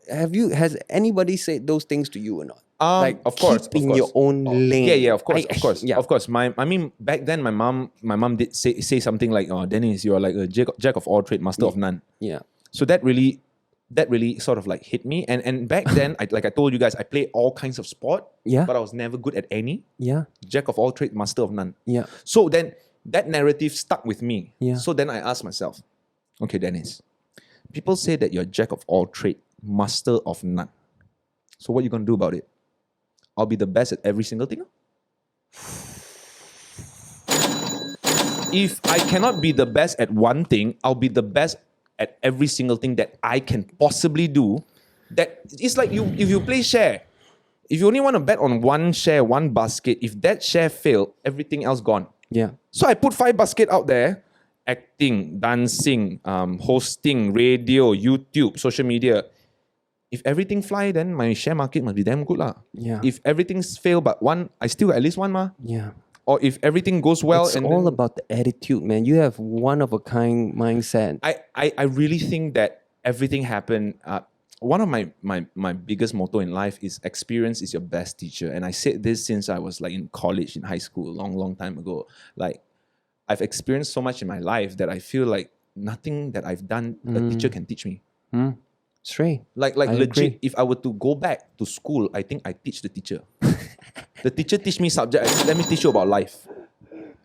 Has anybody said those things to you or not? Of course, keep in your own lane. Yeah, of course, Yeah. of course. I mean, back then, my mom did say something like, "Oh, Dennis, you're like a jack of all trade, master of none." Yeah. So that really sort of like hit me. And back then, I told you guys, I played all kinds of sport. Yeah. But I was never good at any. Yeah. Jack of all trade, master of none. Yeah. So then that narrative stuck with me. Yeah. So then I asked myself, okay, Dennis, people say that you're jack of all trade, master of none. So what are you gonna do about it? I'll be the best at every single thing. If I cannot be the best at one thing, I'll be the best at every single thing that I can possibly do. That it's like if you play share, if you only want to bet on one share, one basket, if that share failed, everything else gone. Yeah. So I put 5 baskets out there: acting, dancing, hosting, radio, YouTube, social media. If everything fly, then my share market must be damn good lah. Yeah. If everything's fail but one, I still got at least one ma. Yeah. Or if everything goes well, It's and all then, about the attitude, man. You have one of a kind mindset. I really think that everything happened. One of my biggest motto in life is experience is your best teacher. And I said this since I was like in college, in high school, long time ago. Like I've experienced so much in my life that I feel like nothing that I've done, a teacher can teach me. Straight. Like I legit, agree. if I were to go back to school, I think I teach the teacher. The teacher teach me subject. I said, let me teach you about life.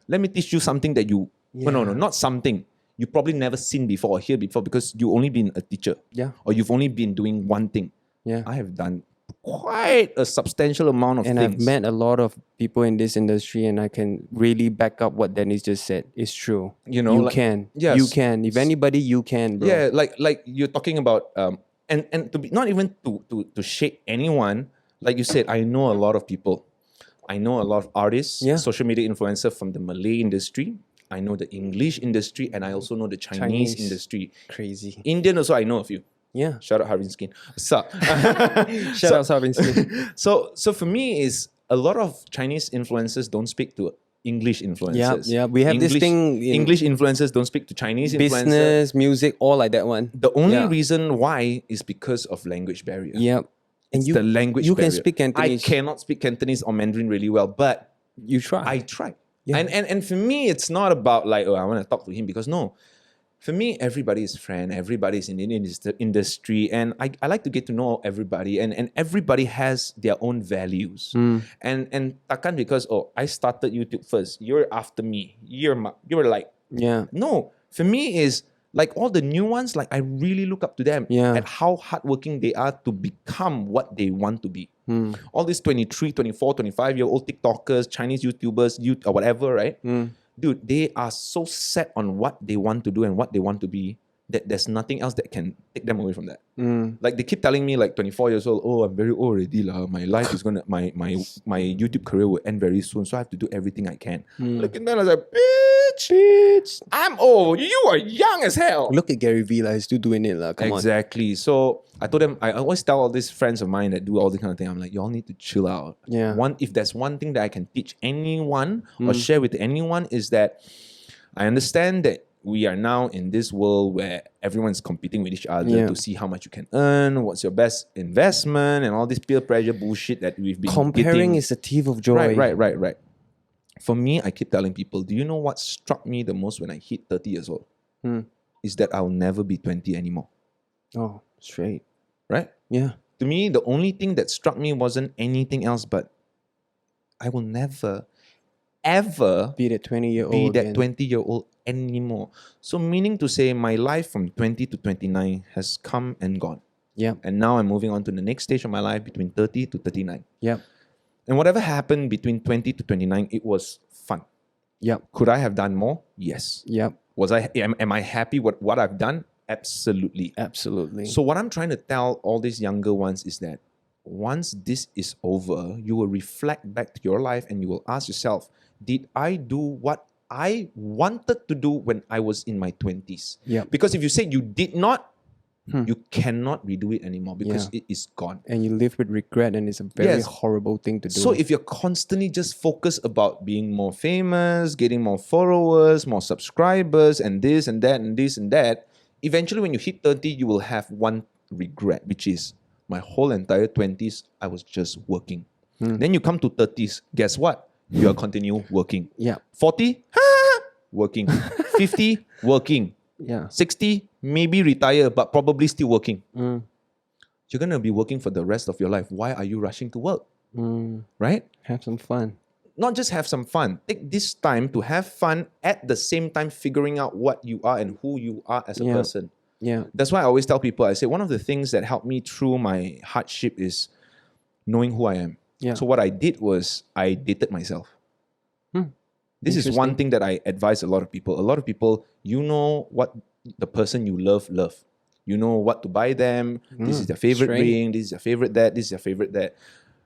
Let me teach you something that you no, not something you probably never seen before or hear before because you only been a teacher. Yeah. Or you've only been doing one thing. Yeah. I have done quite a substantial amount of And things. I've met a lot of people in this industry, and I can really back up what Dennis just said. It's true. You know, you like- can. yes. You can. If anybody, you can, bro. Yeah, like you're talking about and to be not even to shade anyone, like you said, I know a lot of people. I know a lot of artists, Yeah. social media influencer from the Malay industry. I know the English industry, and I also know the Chinese Chinese. industry. Crazy. Indian also, I know a few. Yeah. Shout out Harvin Skin. What's up? Shout out Sarvinsky. So for me is a lot of Chinese influencers don't speak to English influencers. yeah. We have this thing in English influencers don't speak to Chinese influencers. Business, music, all like that one. The only Yeah. reason why is because of language barrier. Yep. And It's the language you barrier. can speak Cantonese. I cannot speak Cantonese or Mandarin really well, but You try. I try. Yeah. And for me, it's not about like, oh, I want to talk to him, because no. For me, everybody is friend, everybody is in the industry, and I like to get to know everybody, and everybody has their own values. And takkan because, oh, I started YouTube first, you're after me, you're like, yeah. no. For me is like all the new ones, like I really look up to them Yeah. at how hardworking they are to become what they want to be. All these 23, 24, 25-year-old TikTokers, Chinese YouTubers, or whatever, right? Dude, they are so set on what they want to do and what they want to be that there's nothing else that can take them away from that. Like they keep telling me, like 24 years old, oh, I'm very old already. My life is gonna my YouTube career will end very soon. So I have to do everything I can. Look at that, I was like, bitch, I'm old. You are young as hell. Look at Gary Vee, he's still doing it. Come on. Exactly. So I told them, I always tell all these friends of mine that do all this kind of thing, I'm like, y'all need to chill out. Yeah. If there's one thing that I can teach anyone or share with anyone is that I understand that we are now in this world where everyone's competing with each other Yeah. to see how much you can earn, what's your best investment, and all this peer pressure bullshit that we've been Comparing getting. is a thief of joy. Right. For me, I keep telling people, do you know what struck me the most when I hit 30 years old? Is that I'll never be 20 anymore. Oh, straight. Right? Yeah. To me, the only thing that struck me wasn't anything else, but I will never, ever Be that 20-year-old. be that 20-year-old anymore. So meaning to say, my life from 20 to 29 has come and gone. Yep. And now I'm moving on to the next stage of my life between 30 to 39. Yep. And whatever happened between 20 to 29, it was fun. Yep. Could I have done more? Yes. Yep. Am I happy with what I've done? Absolutely. Absolutely. So what I'm trying to tell all these younger ones is that once this is over, you will reflect back to your life and you will ask yourself, did I do what I wanted to do when I was in my 20s? Yep. Because if you say you did not, you cannot redo it anymore because Yeah. it is gone. and you live with regret, and it's a very Yes. horrible thing to do. So if you're constantly just focused about being more famous, getting more followers, more subscribers, and this and that and this and that, eventually when you hit 30, you will have one regret, which is my whole entire 20s, I was just working. Then you come to 30s, guess what? You are continue working. yeah. 40, working. 50, working. Yeah. 60, maybe retire, but probably still working. You're going to be working for the rest of your life. Why are you rushing to work? Right? Have some fun. Not just have some fun. Take this time to have fun at the same time figuring out what you are and who you are as a Yeah. person. Yeah. That's why I always tell people, I say one of the things that helped me through my hardship is knowing who I am. Yeah. So what I did was I dated myself. This is one thing that I advise a lot of people. A lot of people, you know what the person you love. You know what to buy them. This is their favorite Straight. ring. This is their favorite that. This is their favorite that.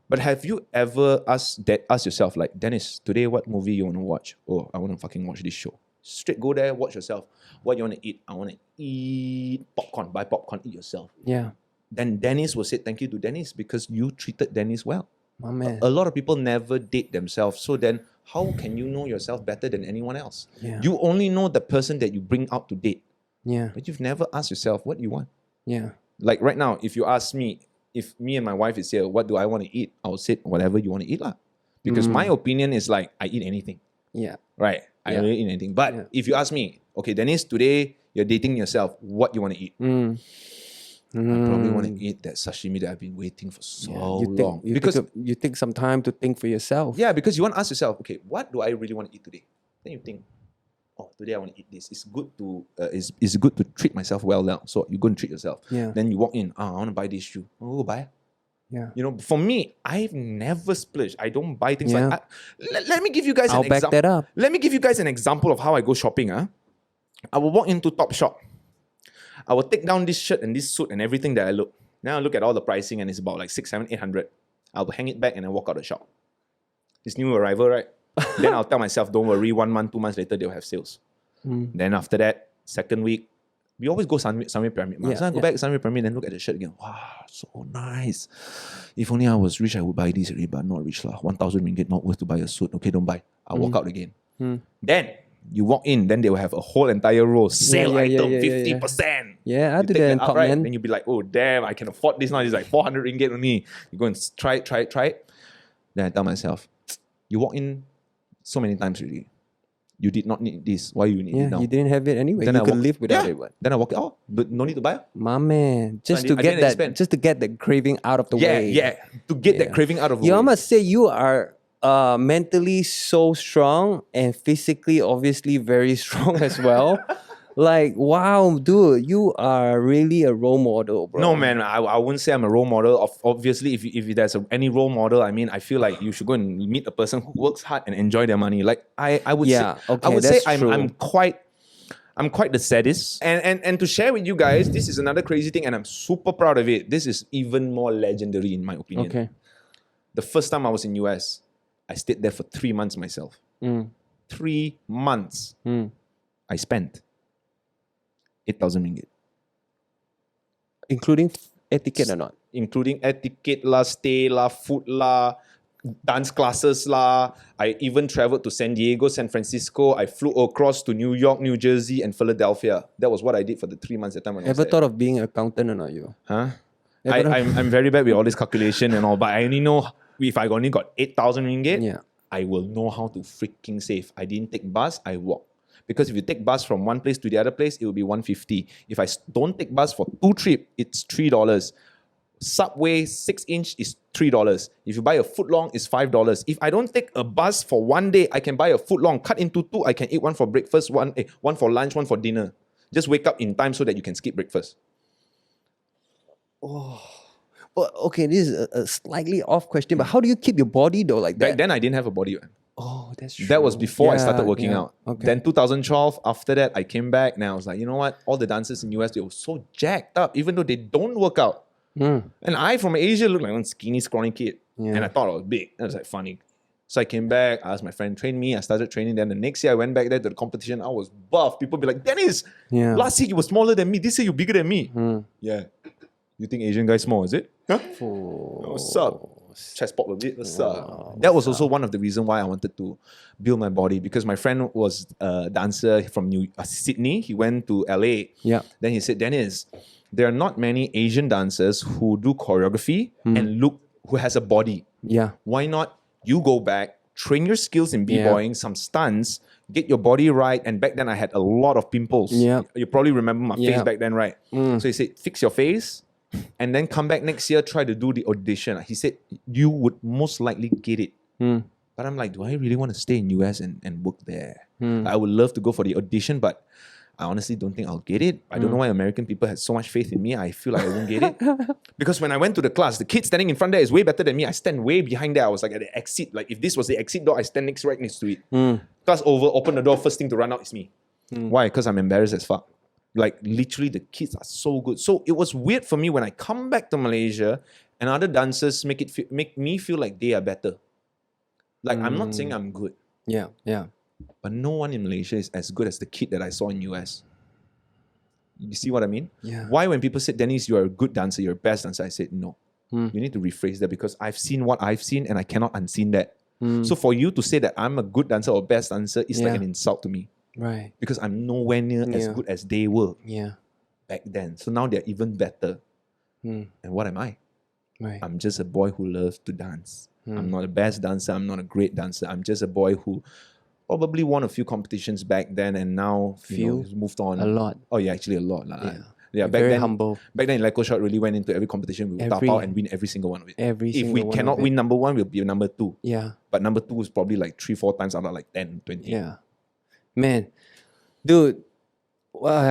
But have you ever asked yourself, like, Dennis, today what movie you want to watch? Oh, I want to fucking watch this show. Straight go there, watch yourself. What you want to eat? I want to eat popcorn. Buy popcorn, eat yourself. Yeah. Then Dennis will say thank you to Dennis because you treated Dennis well. My man. A lot of people never date themselves. So then how can you know yourself better than anyone else? Yeah. You only know the person that you bring out to date. Yeah. But you've never asked yourself what you want. Yeah. Like right now, if you ask me, if me and my wife is here, what do I want to eat? I'll say whatever you want to eat lah. Because my opinion is like, I eat anything. Yeah. Right? I Yeah. really eat anything. But Yeah. if you ask me, okay, Dennis, today you're dating yourself, what you want to eat? I probably want to eat that sashimi that I've been waiting for so long. Because you take some time to think for yourself. yeah, because you want to ask yourself, okay, what do I really want to eat today? Then you think, oh, today I want to eat this. It's good to it's good to treat myself well now. So you go and treat yourself. Yeah. Then you walk in, I want to buy this shoe. Oh, go buy. Yeah. You know, for me, I've never splurged. I don't buy things Yeah. like. Let me give you guys I'll an back example. that up. Let me give you guys an example of how I go shopping. I will walk into Topshop. I will take down this shirt and this suit and everything that I look. Now I look at all the pricing and it's about like 600, 700, 800. I will hang it back and then walk out the shop. It's new arrival, right? Then I'll tell myself, don't worry, 1 month, 2 months later, they'll have sales. Then after that, second week, we always go Sunway Pyramid. Yeah, So I go back to Sunway Pyramid and look at the shirt again. Wow, so nice. If only I was rich, I would buy this already, but I'm not rich. 1,000 ringgit, not worth to buy a suit. Okay, don't buy. I'll walk out again. Then you walk in, then they will have a whole entire row. Sale item, 50%. Yeah, I You do take that in out, Top right? Man. Then you'll be like, oh, damn, I can afford this now. It's like 400 ringgit only. You go and try it. Then I tell myself, you walk in so many times already. You did not need this. Why you need it Yeah, now? you didn't have it anyway. Then You I could walk- live without Yeah. it. What? Then I walk out, but no need to buy. My man, just I to didn't- I get didn't that, expand. just to get the craving out of the way. Yeah. To get that craving out of the You way. I must say you are mentally so strong and physically obviously very strong as well. Like, wow, dude, you are really a role model, bro. No, man, I wouldn't say I'm a role model. Obviously, if there's any role model, I mean, I feel like you should go and meet a person who works hard and enjoy their money. Like I would Yeah, say, okay, I would say that's true. I'm quite the sadist. And to share with you guys, this is another crazy thing, and I'm super proud of it. This is even more legendary in my opinion. Okay. The first time I was in US, I stayed there for 3 months myself. 3 months. I spent 8,000 ringgit. Including etiquette or not? Including etiquette lah, stay lah, food lah, dance classes lah. I even traveled to San Diego, San Francisco. I flew across to New York, New Jersey, and Philadelphia. That was what I did for the 3 months that time when I was Ever there. thought of being an accountant or not, you? Huh? Ever- I'm very bad with all this calculation and all, but I only know if I only got 8,000 ringgit, Yeah. I will know how to freaking save. I didn't take bus, I walk. Because if you take bus from one place to the other place, it will be 150. If I don't take bus for 2 trips, it's $3. Subway 6-inch is $3. If you buy a foot long, it's $5. If I don't take a bus for 1 day, I can buy a foot long, cut into 2. I can eat one for breakfast, one for lunch, one for dinner. Just wake up in time so that you can skip breakfast. Well, okay, this is a slightly off question, but how do you keep your body though like Back that? then, I didn't have a body. Oh, that's true. That was before I Yeah, started working yeah. out. Okay. Then 2012, after that, I came back and I was like, you know what? All the dancers in US, they were so jacked up, even though they don't work out. And I, from Asia, looked like one skinny, scrawny kid. Yeah. And I thought I was big. That was like funny. So I came back, I asked my friend, train me. I started training. Then the next year, I went back there to the competition. I was buff. People be like, Dennis, Yeah. last year you were smaller than me. This year you're bigger than me. Yeah. You think Asian guys small, is it? Huh? What's up? Chest pop a bit. What's up? That was also one of the reasons why I wanted to build my body, because my friend was a dancer from Sydney. He went to LA. Yeah. Then he said, Dennis, there are not many Asian dancers who do choreography and who has a body. Yeah. Why not you go back, train your skills in b-boying, some stunts, get your body right. And back then I had a lot of pimples. Yeah. You probably remember my face Yeah. back then, right? So he said, fix your face and then come back next year, try to do the audition. He said, you would most likely get it. But I'm like, do I really want to stay in US and work there? I would love to go for the audition, but I honestly don't think I'll get it. I don't know why American people had so much faith in me. I feel like I won't get it. Because when I went to the class, the kid standing in front there is way better than me. I stand way behind there. I was like at the exit. Like if this was the exit door, I stand right next to it. Class over, open the door, first thing to run out is me. Why? Because I'm embarrassed as fuck. Like literally the kids are so good. So it was weird for me when I come back to Malaysia and other dancers make me feel like they are better. Like I'm not saying I'm good, Yeah. Yeah. but no one in Malaysia is as good as the kid that I saw in US. You see what I mean? Yeah. Why when people said, Dennis, you're a good dancer, you're a best dancer, I said, no. You need to rephrase that because I've seen what I've seen and I cannot unseen that. So for you to say that I'm a good dancer or best dancer is like Yeah. an insult to me Right. because I'm nowhere near as Yeah. good as they were Yeah. back then. So now they're even better. And what am I? Right. I'm just a boy who loves to dance. I'm not a best dancer. I'm not a great dancer. I'm just a boy who probably won a few competitions back then and now he's moved on. A lot. Oh yeah, actually a lot. Lah. Yeah. Yeah, back Very then, humble. Back then, Leco Shot really went into every competition. We would tap Every- out and win every single one of it. Every If single we one cannot of it. win number one, we'll be number 2. Yeah. But number 2 is probably like 3-4 times out of like 10, 20. Yeah. Man, dude, well,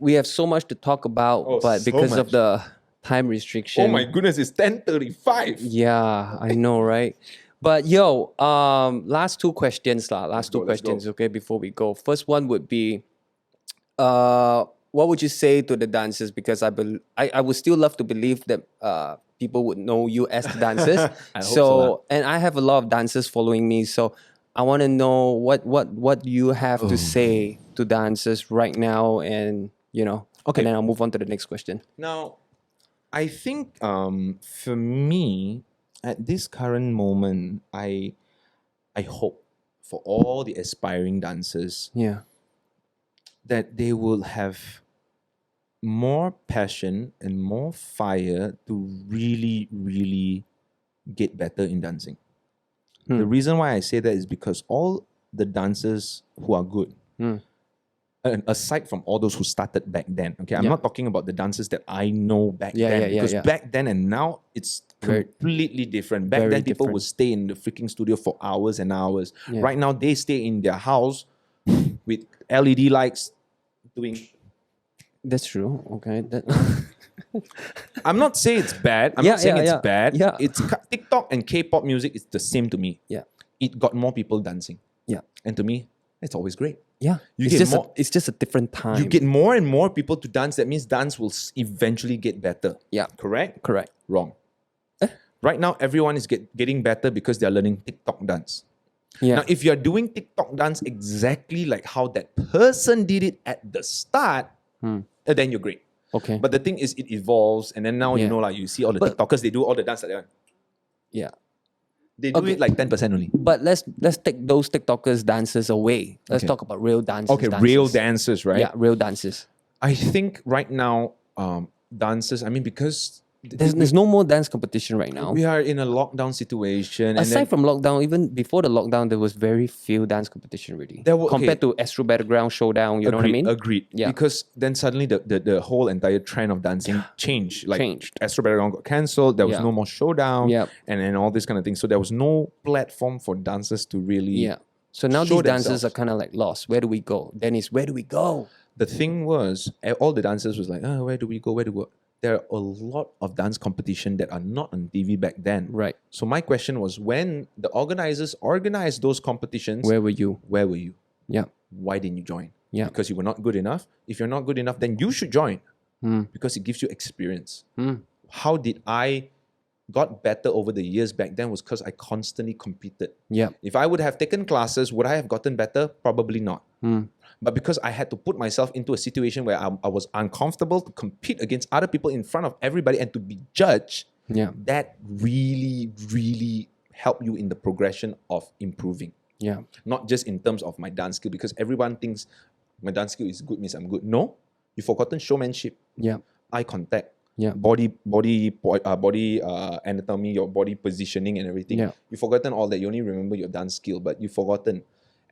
we have so much to talk about, Oh, but so because of much. the time restriction. Oh my goodness, it's 10:35. Yeah, I know, right? But yo, last two questions lah. Last two let's go. questions, okay, before we go. First one would be, what would you say to the dancers? Because I would still love to believe that people would know you as the dancers. I hope so lah. And I have a lot of dancers following me, so I want to know what you have to say to dancers right now, and Okay. and then I'll move on to the next question. Now, I think for me, at this current moment, I hope for all the aspiring dancers Yeah. that they will have more passion and more fire to really, really get better in dancing. The reason why I say that is because all the dancers who are good, and aside from all those who started back then, okay, I'm Yeah. not talking about the dancers that I know back Yeah, then, yeah, because yeah. back then and now it's Very- completely different. Back very then, people different. would stay in the freaking studio for hours and hours. Yeah. Right now, they stay in their house with LED lights doing. That's true. Okay. I'm not saying it's bad. I'm Yeah, not saying yeah, it's yeah. bad. Yeah. It's TikTok and K-pop music is the same to me. Yeah. It got more people dancing, Yeah. and to me, it's always great. Yeah. You it's get just more- it's just a different time. You get more and more people to dance. That means dance will eventually get better. Yeah. Correct? Correct. Wrong. Right now, everyone is getting better because they're learning TikTok dance. Yeah. Now, if you're doing TikTok dance exactly like how that person did it at the start, then you're great. Okay. But the thing is, it evolves, and then now Yeah. like you see all the But- TikTokers, they do all the dance like that. yeah. They do Okay. it like 10% only. But let's take those TikTokers dancers away. Let's Okay. talk about real dancers. Okay, real dancers, right? Yeah, real dancers. I think right now, dancers, I mean, because There's no more dance competition right now. we are in a lockdown situation. And Aside then, from lockdown, even before the lockdown, there was very few dance competition really. There were- compared to Astro Battleground Showdown, you know what I mean? Agreed. Yeah. Because then suddenly the whole entire trend of dancing changed. Like Changed. Astro Battleground got cancelled. There was Yeah. no more showdown. Yeah. And all this kind of thing. So there was no platform for dancers to really. Yeah. So now show these dancers themselves. are kind of like lost. Where do we go? Dennis, where do we go? The thing was, all the dancers was like, where do we go? Where do we go? There are a lot of dance competition that are not on TV back then. Right. So my question was, when the organizers organized those competitions, Where were you? where were you? Yeah. Why didn't you join? Yeah. Because you were not good enough. If you're not good enough, then you should join because it gives you experience. How did I got better over the years back then was because I constantly competed. Yeah. If I would have taken classes, would I have gotten better? Probably not. But because I had to put myself into a situation where I was uncomfortable to compete against other people in front of everybody and to be judged, Yeah. that really, really helped you in the progression of improving. Yeah. Not just in terms of my dance skill, because everyone thinks my dance skill is good means I'm good. No, you've forgotten showmanship, Yeah. eye contact, Yeah. body anatomy, your body positioning and everything. Yeah. You've forgotten all that. You only remember your dance skill, but you've forgotten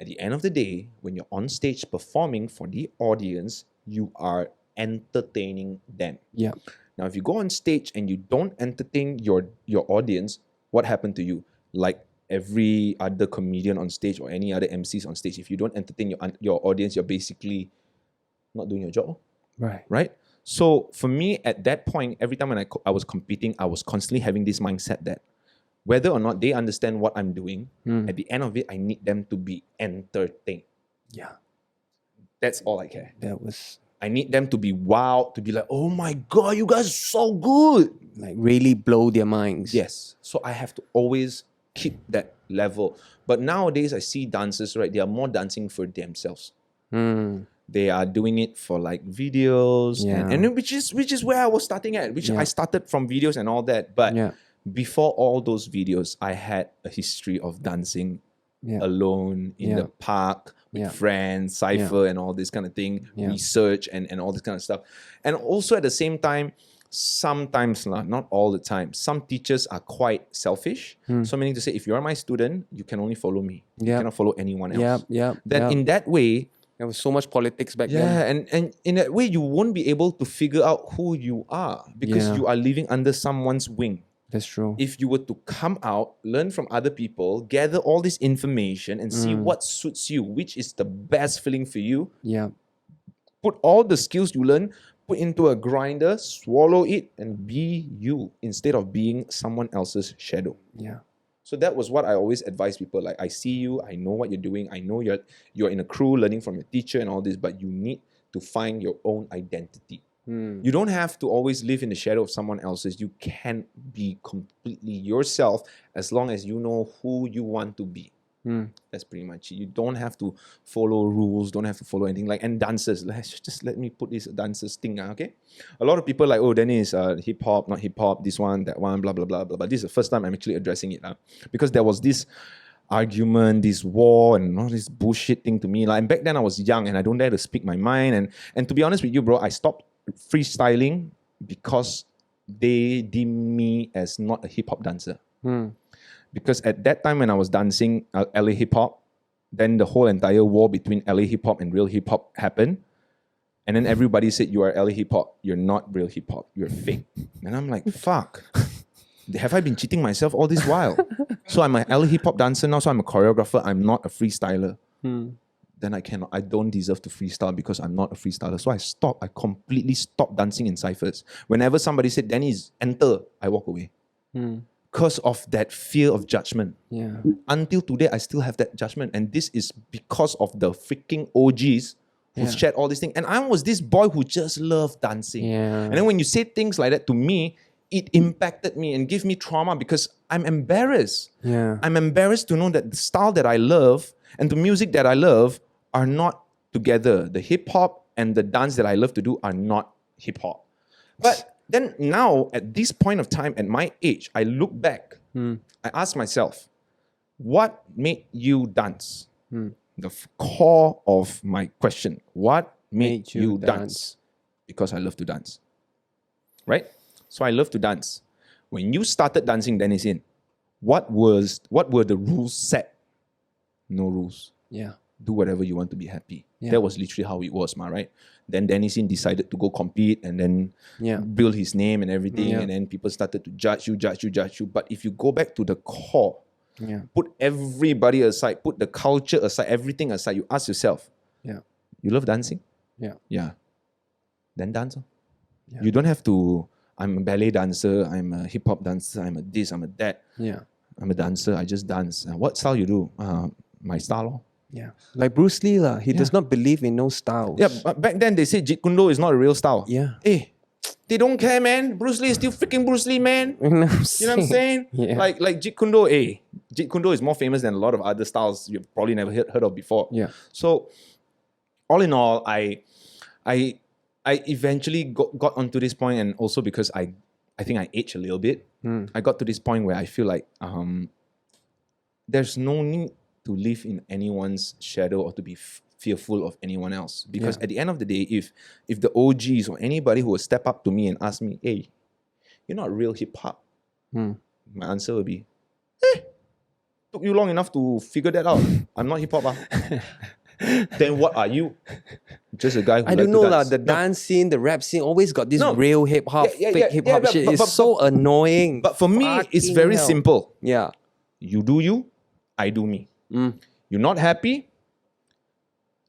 at the end of the day, when you're on stage performing for the audience, you are entertaining them. Yeah. Now, if you go on stage and you don't entertain your audience, what happened to you? Like every other comedian on stage or any other MCs on stage, if you don't entertain your audience, you're basically not doing your job, Right. right? So for me, at that point, every time when I was competing, I was constantly having this mindset that whether or not they understand what I'm doing, at the end of it, I need them to be entertained. Yeah. That's all I care. That was I need them to be wowed, to be like, oh my God, you guys are so good. like really blow their minds. Yes. So I have to always keep that level. But nowadays, I see dancers, right? They are more dancing for themselves. They are doing it for like videos, Yeah. and which is where I was starting at. Which Yeah. I started from videos and all that. But Yeah. before all those videos, I had a history of dancing Yeah. alone in Yeah. the park with Yeah. friends, cypher, and all this kind of thing, Yeah. research and all this kind of stuff. And also at the same time, sometimes, not all the time, some teachers are quite selfish. So meaning to say, if you're my student, you can only follow me. You Yeah. cannot follow anyone else. Yeah. Yeah. Then yeah. in that way, There was so much politics back then. yeah, and in that way, you won't be able to figure out who you are because Yeah. you are living under someone's wing. That's true. If you were to come out, learn from other people, gather all this information and see what suits you, which is the best feeling for you, Yeah. put all the skills you learn, put into a grinder, swallow it, and be you instead of being someone else's shadow. Yeah. So that was what I always advise people. Like, I see you, I know what you're doing, I know you're in a crew learning from your teacher and all this, but you need to find your own identity. You don't have to always live in the shadow of someone else's. You can be completely yourself as long as you know who you want to be. That's pretty much it. You don't have to follow rules, don't have to follow anything. Like, and dancers, just let me put this dancers thing, okay? A lot of people like, oh, Dennis, hip hop, not hip hop, this one, that one, blah, blah, blah, blah. But this is the first time I'm actually addressing it. Because there was this argument, this war, and all this bullshit thing to me. Like, and back then I was young and I don't dare to speak my mind. And to be honest with you, bro, I stopped freestyling because they deem me as not a hip hop dancer. Because at that time when I was dancing LA hip hop, then the whole entire war between LA hip hop and real hip hop happened. And then everybody said, you are LA hip hop, you're not real hip hop, you're fake. And I'm like, fuck. Have I been cheating myself all this while? So I'm a LA hip hop dancer now, so I'm a choreographer, I'm not a freestyler. Then I don't deserve to freestyle because I'm not a freestyler. So I completely stopped dancing in cyphers. Whenever somebody said, Dennis, enter, I walk away. Because of that fear of judgment. Yeah. Until today, I still have that judgment. And this is because of the freaking OGs who shared all these things. And I was this boy who just loved dancing. Yeah. And then when you say things like that to me, it impacted me and gave me trauma because I'm embarrassed. Yeah. I'm embarrassed to know that the style that I love and the music that I love are not together. The hip hop and the dance that I love to do are not hip hop. But then now, at this point of time, at my age, I look back, I ask myself, what made you dance? The core of my question, what made you dance? Because I love to dance, right? So I love to dance. When you started dancing, Dennis, what were the rules set? No rules. Yeah. Do whatever you want to be happy. Yeah. That was literally how it was, right? Then Denisin decided to go compete and then build his name and everything. Yeah. And then people started to judge you. But if you go back to the core, put everybody aside, put the culture aside, everything aside, you ask yourself, you love dancing? Yeah. Then dance. Yeah. You don't have to, I'm a ballet dancer, I'm a hip hop dancer, I'm a this, I'm a that. Yeah. I'm a dancer, I just dance. What style you do? My style. Yeah. Like Bruce Lee, he does not believe in no styles. Yeah, but back then they said Jeet Kune Do is not a real style. Yeah. Hey, they don't care, man. Bruce Lee is still freaking Bruce Lee, man. You know what I'm saying? Yeah. Like Jeet Kune Do, Jeet Kune Do is more famous than a lot of other styles you've probably never heard of before. Yeah. So, all in all, I eventually got onto this point, and also because I think I aged a little bit, I got to this point where I feel like there's no need to live in anyone's shadow or to be fearful of anyone else. Because at the end of the day, if the OGs or anybody who will step up to me and ask me, hey, you're not real hip-hop, my answer will be, took you long enough to figure that out. I'm not hip-hop. Then what are you? Just a guy who I don't know dance. the dance scene, the rap scene always got this real hip-hop, fake hip-hop shit. but It's so annoying. But for me, it's very simple. Yeah. You do you, I do me. You're not happy,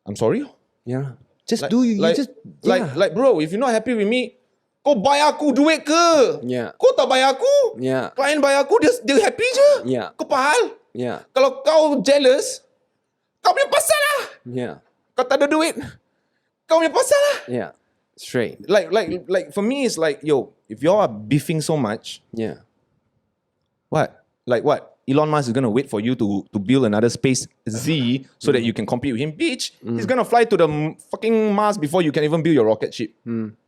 I'm sorry. Yeah. Just do you. Like bro, if you're not happy with me, kau bayar aku duit ke? Yeah. Kau tak bayar aku? Yeah. Klien bayar aku, dia happy je. Yeah. Kau faham? Yeah. Kalau kau jealous, kau punya pasal lah. Yeah. Kau tak ada duit, kau punya pasal lah. Yeah. Straight. Like for me, it's like, yo, if y'all are beefing so much, what? Like what? Elon Musk is going to wait for you to build another space Z so that you can compete with him. Bitch, he's going to fly to the fucking Mars before you can even build your rocket ship.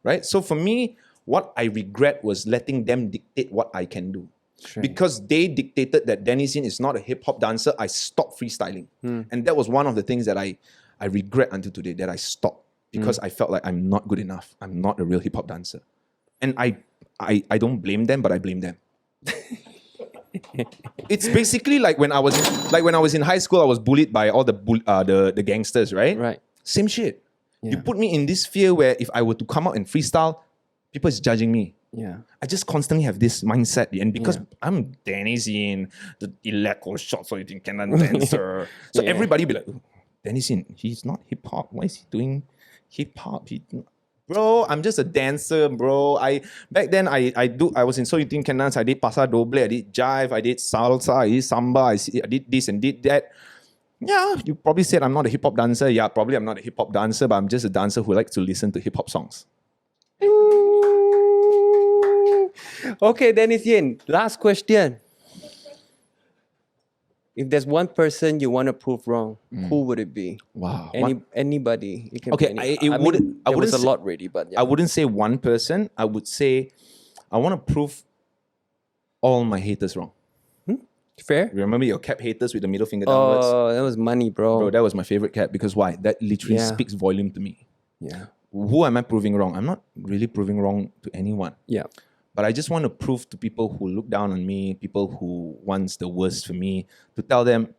Right? So for me, what I regret was letting them dictate what I can do. Straight. Because they dictated that Denisin is not a hip-hop dancer, I stopped freestyling. And that was one of the things that I regret until today, that I stopped. Because I felt like I'm not good enough. I'm not a real hip-hop dancer. And I don't blame them, but I blame them. It's basically like when I was in high school, I was bullied by all the gangsters, right? Right. Same shit. Yeah. You put me in this fear where if I were to come out and freestyle, people is judging me. Yeah. I just constantly have this mindset, and because I'm Denisin, the electro shot, so you think Canon dancer. So everybody be like, Denisin, he's not hip hop. Why is he doing hip hop? Bro, I'm just a dancer, bro. Back then I was in So You Think Can Dance. I did Paso Doble, I did jive, I did salsa, I did samba, I did this and did that. Yeah, you probably said I'm not a hip hop dancer. Yeah, probably I'm not a hip hop dancer, but I'm just a dancer who likes to listen to hip hop songs. Okay, Dennis Yin, last question. If there's one person you want to prove wrong, who would it be? Wow. Anybody. It can Okay, be I wouldn't there was a say- lot already, but yeah. I wouldn't say one person. I would say I want to prove all my haters wrong. Fair? Remember your cap haters with the middle finger downwards? Oh, that was money, bro. Bro, that was my favorite cap because why? That literally Yeah. speaks volume to me. Yeah. Who am I proving wrong? I'm not really proving wrong to anyone. Yeah. But I just want to prove to people who look down on me, people who wants the worst for me, to tell them,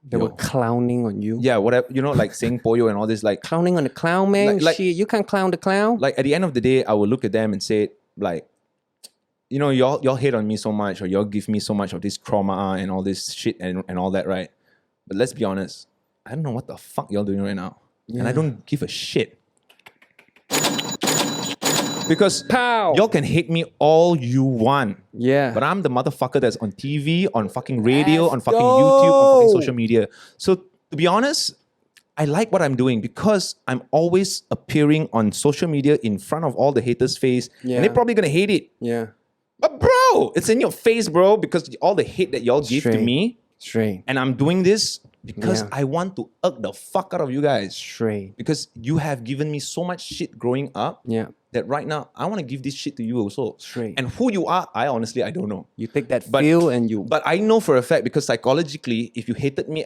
They yo, were clowning on you. yeah, whatever, like saying Poyo and all this, like Clowning on the clown, man. Like- Shit, you can't clown the clown. at the end of the day, I will look at them and say, like, y'all hate on me so much, or y'all give me so much of this trauma and all this shit and all that, right? But let's be honest, I don't know what the fuck y'all doing right now. And I don't give a shit. Because Pow! y'all can hate me all you want. Yeah. But I'm the motherfucker that's on TV, on fucking radio, Let's on fucking go. YouTube, on fucking social media. So to be honest, I like what I'm doing because I'm always appearing on social media in front of all the haters' face. Yeah. And they're probably gonna hate it. Yeah. But bro, it's in your face, bro, because all the hate that y'all give to Straight. me, Straight. and I'm doing this because Yeah. I want to irk the fuck out of you guys. Straight. Because you have given me so much shit growing up Yeah. that right now I want to give this shit to you also. Straight. And who you are, I honestly don't know. You take that But- feel and you. But I know for a fact because psychologically, if you hated me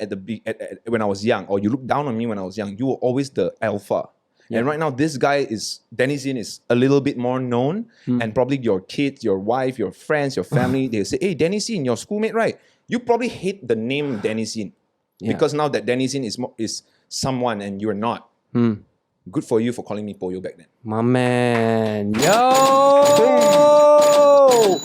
when I was young, or you looked down on me when I was young, you were always the alpha. And right now, this guy Dennis Yin is a little bit more known, and probably your kids, your wife, your friends, your family, they say, "Hey, Dennis Yin, your schoolmate, right?" You probably hate the name Dennis Yin because now that Dennis Yin is someone and you're not. Good for you for calling me Poyo back then. My man. Yo!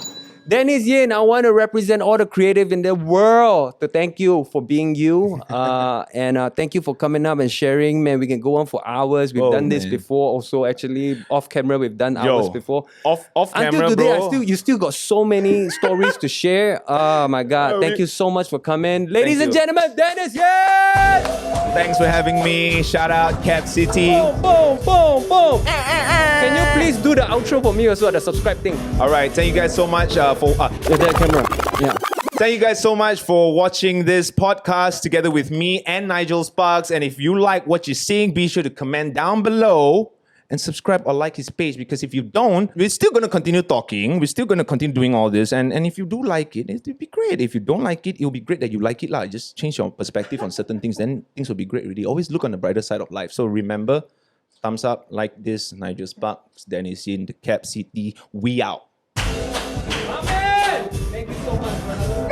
Dennis Yin, I want to represent all the creative in the world to thank you for being you. And thank you for coming up and sharing. Man, we can go on for hours. We've Oh, done this man. before also. Actually, off camera, we've done hours before. Off Until camera, today, bro. you still got so many stories to share. Oh my God. Oh, Thank we- you so much for coming. Ladies and you. gentlemen, Dennis Yin! Thanks for having me. Shout out Cap City. Boom, boom, boom, boom. Can you please do the outro for me also, the subscribe thing? All right, thank you guys so much for. With that camera. Yeah. Thank you guys so much for watching this podcast together with me and Nigel Sparks. And if you like what you're seeing, be sure to comment down below and subscribe or like his page. Because if you don't, we're still going to continue talking. We're still going to continue doing all this. And if you do like it, it'll be great. If you don't like it, it'll be great that you like it. Just change your perspective on certain things. Then things will be great, really. Always look on the brighter side of life. So remember, thumbs up, like this. Nigel Sparks, Dennis Yin, the Cap City. We out. Amen. Thank you so much, brother.